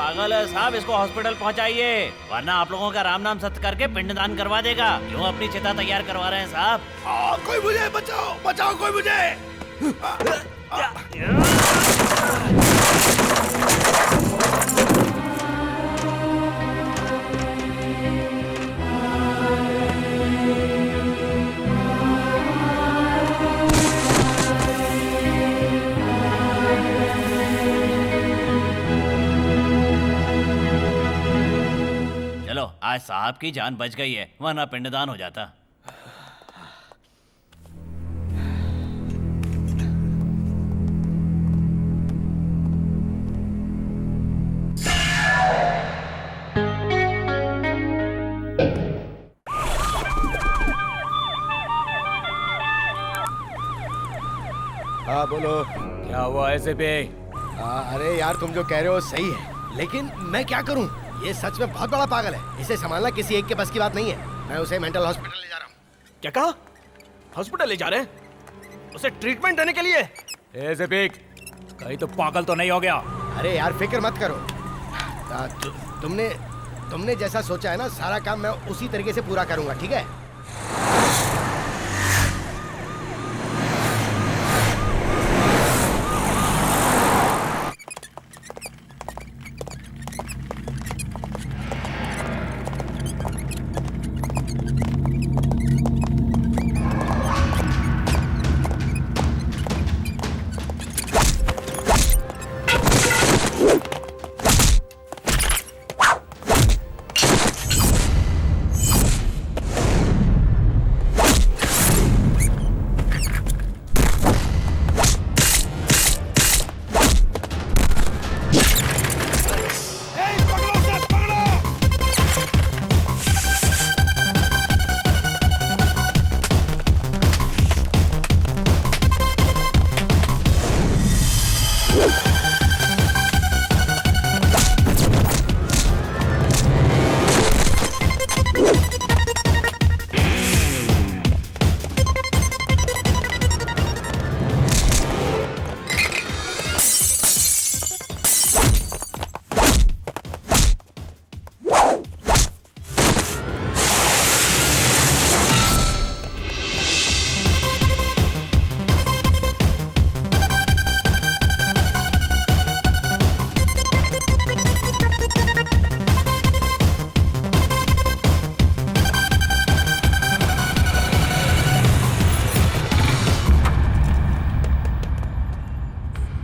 पागल है साहब, इसको हॉस्पिटल पहुंचाइए, वरना आप लोगों का राम नाम सत्य करके पिंडदान करवा देगा। क्यों अपनी चिता तैयार करवा रहे हैं साहब? कोई मुझे बचाओ, बचाओ कोई मुझे। चलो, आज साहब की जान बच गई है, वरना पिंडदान हो जाता। हाँ बोलो। क्या हुआ ऐसे पे? अरे यार तुम जो कह रहे हो सही है, लेकिन मैं क्या करूं? ये सच में बहुत बड़ा पागल है, इसे संभालना किसी एक के बस की बात नहीं है। मैं उसे मेंटल हॉस्पिटल ले जा रहा हूँ। क्या कहा? हॉस्पिटल ले जा रहे हैं? उसे ट्रीटमेंट देने के लिए? ऐसे पे कहीं तो पागल तो नहीं हो गया? अरे यार फिक्र मत करो। तुमने जैसा सोचा है ना, सारा काम मैं उसी तरीके से पूरा करूंगा, ठीक है?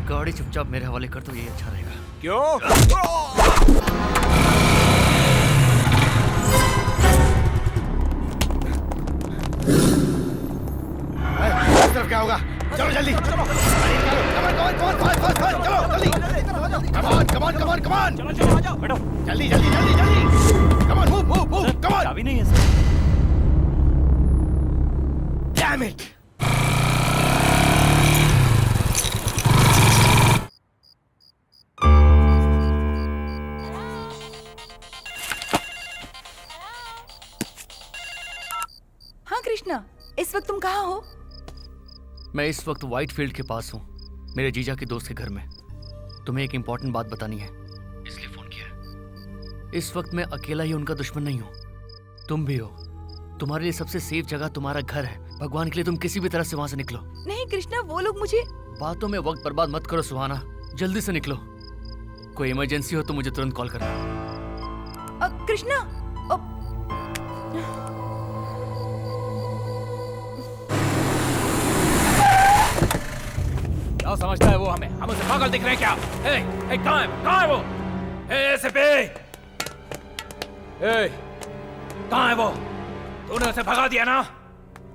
गाड़ी चुपचाप मेरे हवाले कर दो, ये अच्छा रहेगा। क्यों? तरफ क्या होगा? चलो जल्दी, चलो जल्दी जल्दी जल्दी जल्दी, come on move move move, come on. चाबी नहीं है सर। Damn it. हाँ कृष्णा, इस वक्त तुम कहाँ हो? मैं इस वक्त व्हाइट फील्ड के पास हूँ, मेरे जीजा के दोस्त के घर में। तुम्हें एक इंपॉर्टेंट बात बतानी है, इसलिए फोन किया है। इस वक्त मैं अकेला ही उनका दुश्मन नहीं हूँ, तुम भी हो। तुम्हारे लिए सबसे सेफ जगह तुम्हारा घर है। भगवान के लिए तुम किसी भी तरह से वहां से निकलो। नहीं कृष्णा, वो लोग मुझे... बातों में वक्त बर्बाद मत करो सुहाना, जल्दी से निकलो। कोई इमरजेंसी हो तो मुझे तुरंत कॉल करना। कृष्णा, क्या समझता है वो हमें? हम उसे पागल दिख रहे हैं क्या? कहाँ है वो? कहाँ है वो? तूने उसे भगा दिया ना?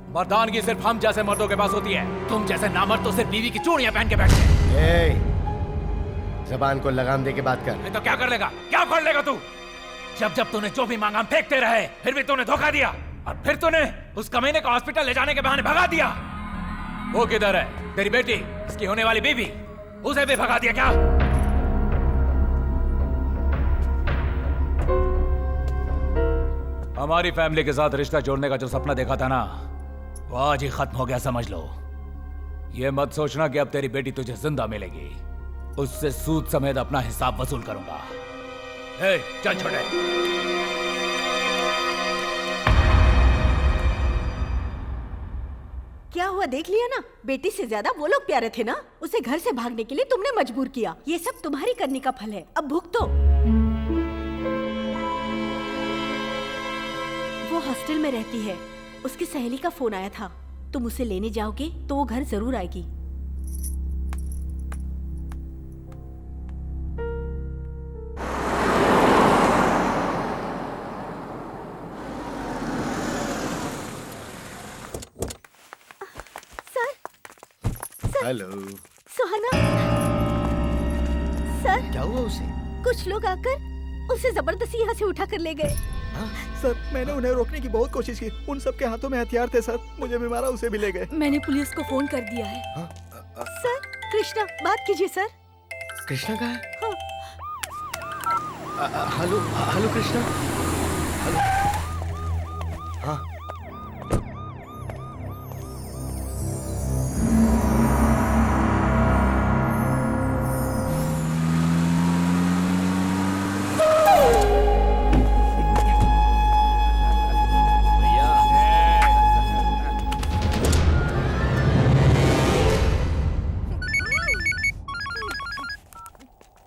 मर्दानगी सिर्फ हम जैसे मर्दों के पास होती है, तुम जैसे नामर्द तो सिर्फ बीवी की चूड़ियां पहन के बैठते हैं। ज़बान को लगाम दे के बात कर। तो क्या कर लेगा? क्या कर लेगा तू? जब जब तूने जो भी मांगा हम फेंकते रहे, फिर भी तूने धोखा दिया, और फिर तूने उस कमीने को हॉस्पिटल ले जाने के बहाने भगा दिया। वो किधर है? तेरी बेटी, इसकी होने वाली बीवी, उसे भी भगा दिया क्या? हमारी फैमिली के साथ रिश्ता जोड़ने का जो सपना देखा था ना, वो आज ही खत्म हो गया, समझ लो। ये मत सोचना कि अब तेरी बेटी तुझे जिंदा मिलेगी। उससे सूद समेत अपना हिसाब वसूल करूंगा। ए, चल छोटे। क्या हुआ देख लिया ना, बेटी से ज्यादा वो लोग प्यारे थे ना, उसे घर से भागने के लिए तुमने मजबूर किया। ये सब तुम्हारी करनी का फल है, अब भुगतो। वो हॉस्टल में रहती है, उसकी सहेली का फोन आया था, तुम उसे लेने जाओगे तो वो घर जरूर आएगी। हेलो सुहाना सर, क्या हुआ उसे? कुछ लोग आकर उसे जबरदस्ती यहाँ से उठा कर ले गए। सर मैंने उन्हें रोकने की बहुत कोशिश की, उन सब के हाथों में हथियार थे सर, मुझे भी मारा, उसे भी ले गए। मैंने पुलिस को फोन कर दिया है। सर कृष्णा बात कीजिए सर। कृष्णा कहाँ है? Hello hello Krishna. हेलो। हाँ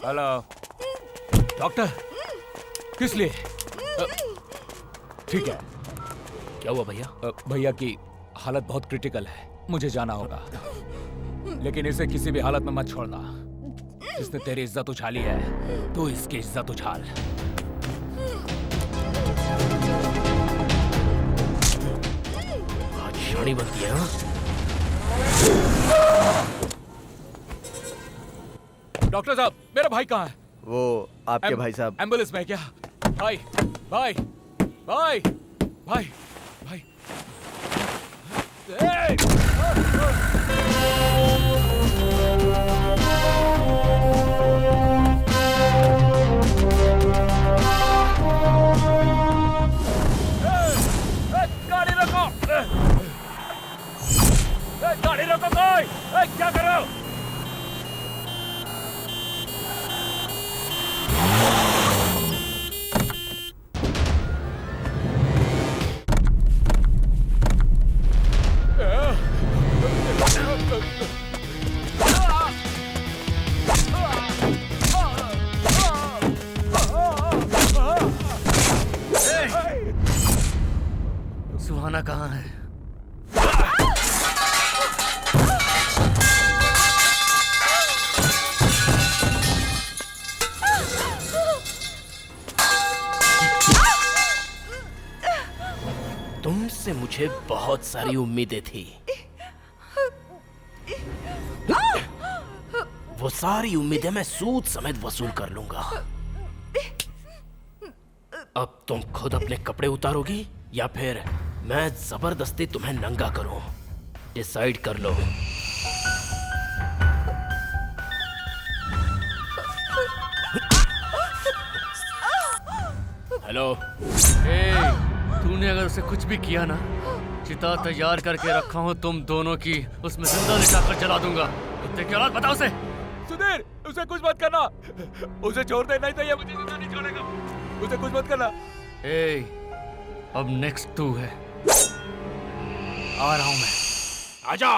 हेलो डॉक्टर, किस लिए? ठीक है। क्या हुआ भैया? भैया की हालत बहुत क्रिटिकल है, मुझे जाना होगा, लेकिन इसे किसी भी हालत में मत छोड़ना। इसने तेरी इज्जत उछाली है, तू इसकी इज्जत उछाल। आज शानी बनती है। हाँ? डॉक्टर साहब, मेरा भाई कहाँ है? वो आपके भाई साहब एम्बुलेंस में है क्या? भाई भाई भाई भाई भाई गाड़ी रखो, गाड़ी रखो कोई, क्या कर रहे हो? सुहाना कहाँ है? तुमसे मुझे बहुत सारी उम्मीदें थी। वो सारी उम्मीदें मैं सूद समेत वसूल कर लूंगा। अब तुम खुद अपने कपड़े उतारोगी या फिर मैं जबरदस्ती तुम्हें नंगा करूं? डिसाइड कर लो। हेलो। तूने अगर उसे कुछ भी किया ना, चिता तैयार करके रखा हूँ तुम दोनों की, उसमें जिंदा लिटाकर जला दूंगा। कुत्ते की औलाद, बता उसे। सुधीर, उसे कुछ मत करना, उसे छोड़ दे, नहीं तो ये मुझे जिंदा नहीं छोड़ेगा। उसे कुछ मत करना। अब नेक्स्ट तू है। आ रहा हूं मैं। आजा।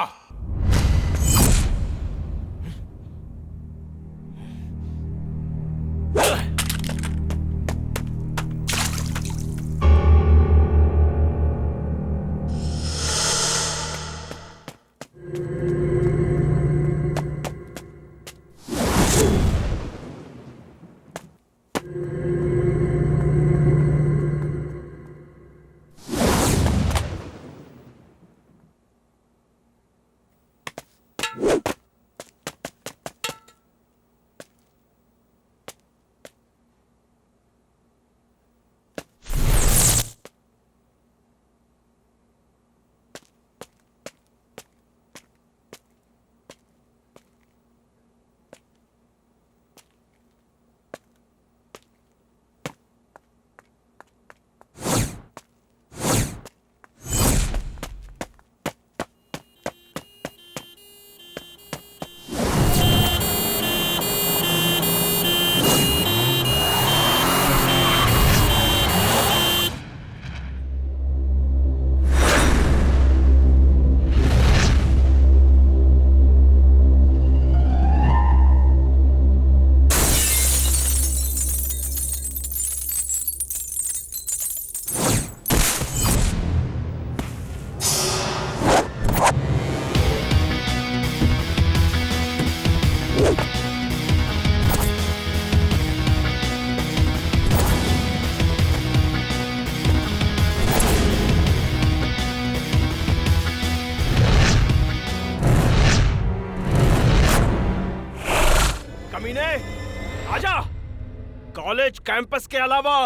कॉलेज कैंपस के अलावा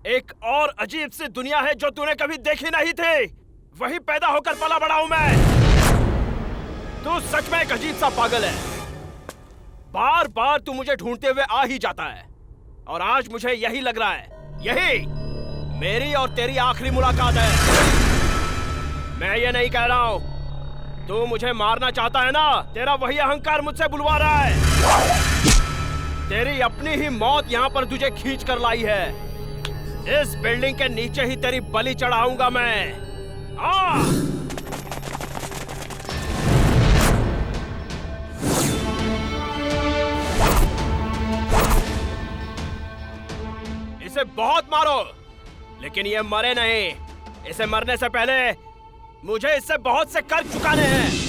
एक और अजीब सी दुनिया है जो तूने कभी देखी नहीं थी। वही पैदा होकर पला बड़ा हूं मैं। तू सच में एक अजीब सा पागल है। बार बार तू मुझे ढूंढते हुए आ ही जाता है और आज मुझे यही लग रहा है, यही मेरी और तेरी आखिरी मुलाकात है। मैं ये नहीं कह रहा हूं तू मुझे मारना चाहता है ना, तेरा वही अहंकार मुझसे बुलवा रहा है। तेरी अपनी ही मौत यहाँ पर तुझे खींच कर लाई है। इस बिल्डिंग के नीचे ही तेरी बलि चढ़ाऊंगा मैं। इसे बहुत मारो, लेकिन ये मरे नहीं। इसे मरने से पहले मुझे इससे बहुत से कर्ज चुकाने हैं।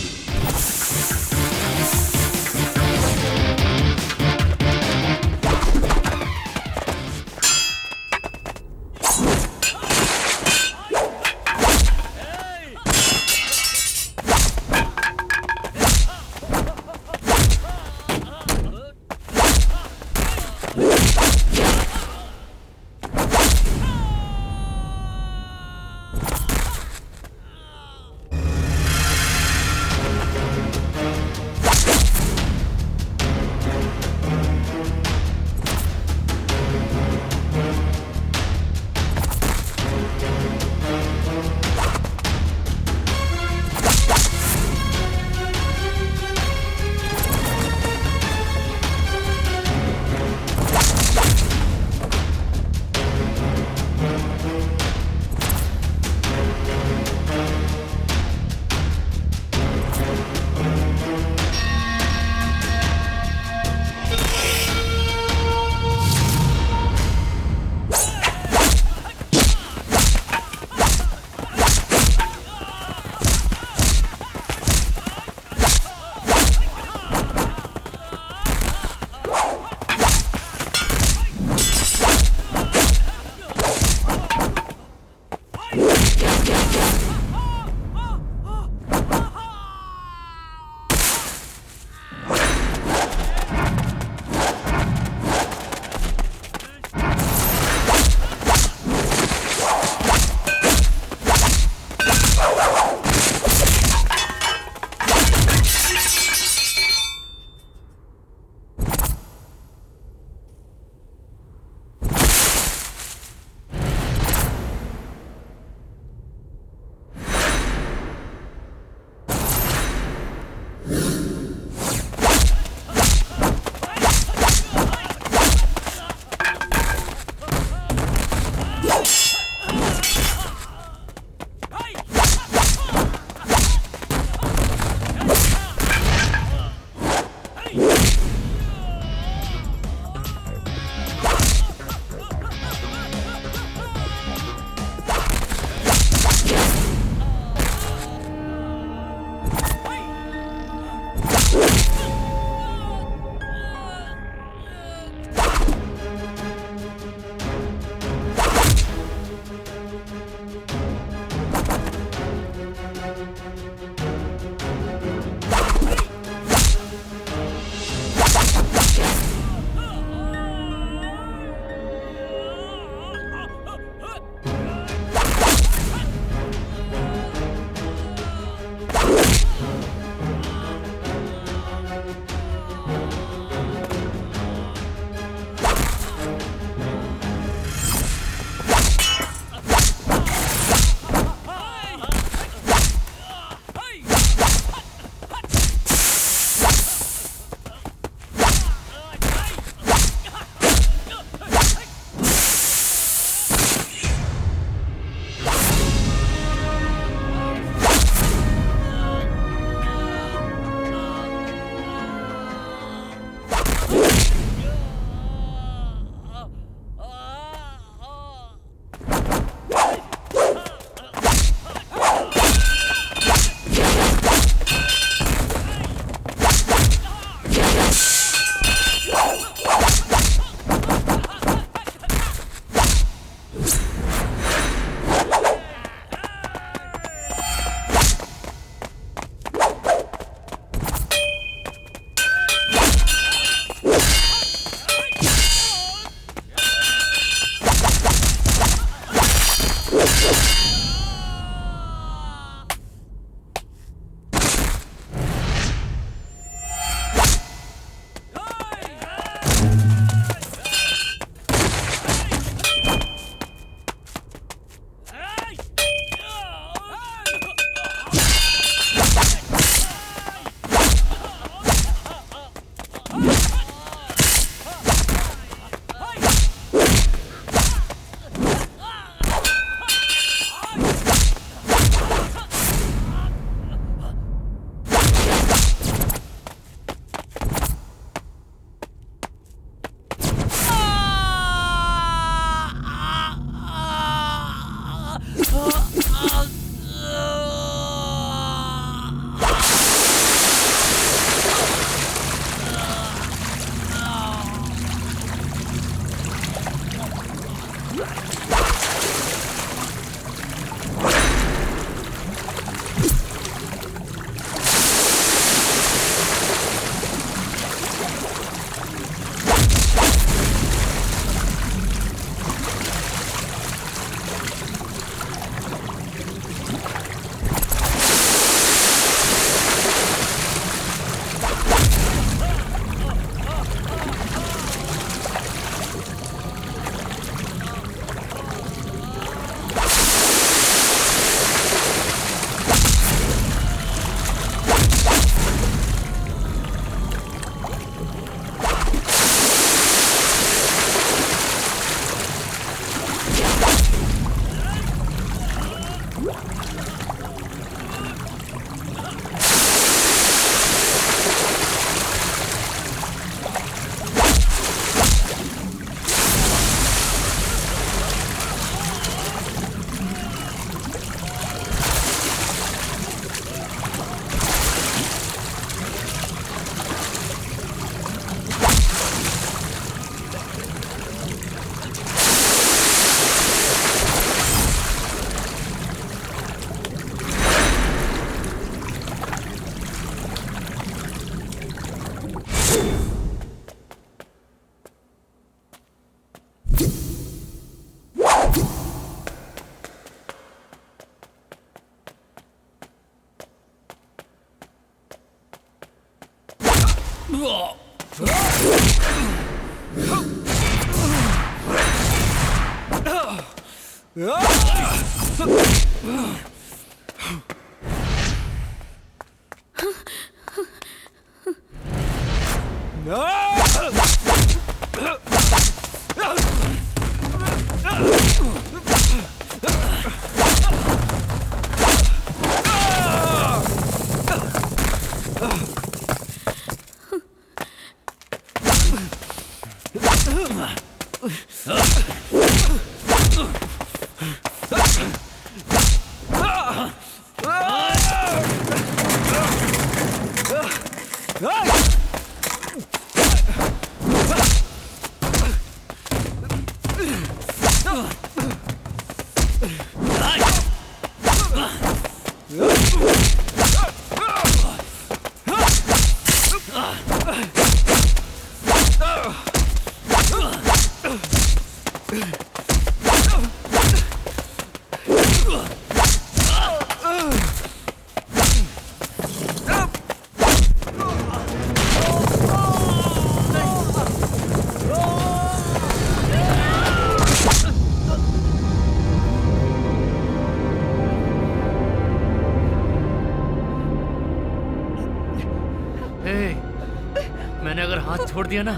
मैंने अगर हाथ छोड़ दिया ना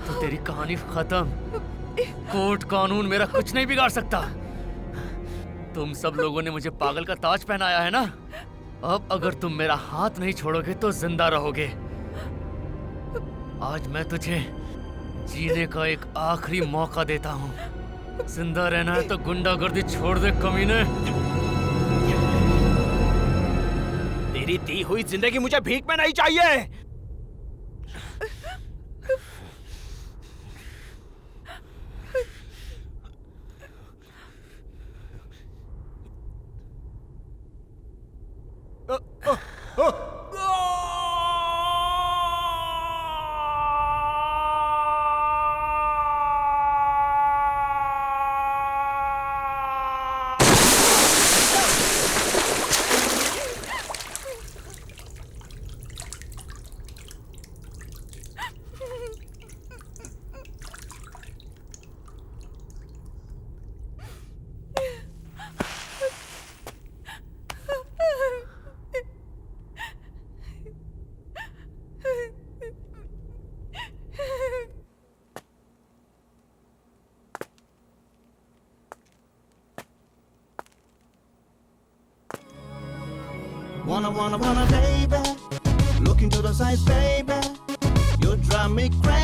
तो तेरी कहानी खत्म। कोर्ट कानून मेरा कुछ नहीं बिगाड़ सकता। तुम सब लोगों ने मुझे पागल का ताज पहनाया है ना, अब अगर तुम मेरा हाथ नहीं छोड़ोगे तो जिंदा रहोगे। आज मैं तुझे जीने का एक आखिरी मौका देता हूँ। जिंदा रहना है तो गुंडागर्दी छोड़ दे कमीने। तेरी दी हुई जिंदगी मुझे भीख में नहीं चाहिए। Wanna, baby. Look into those eyes, baby. You drive me crazy.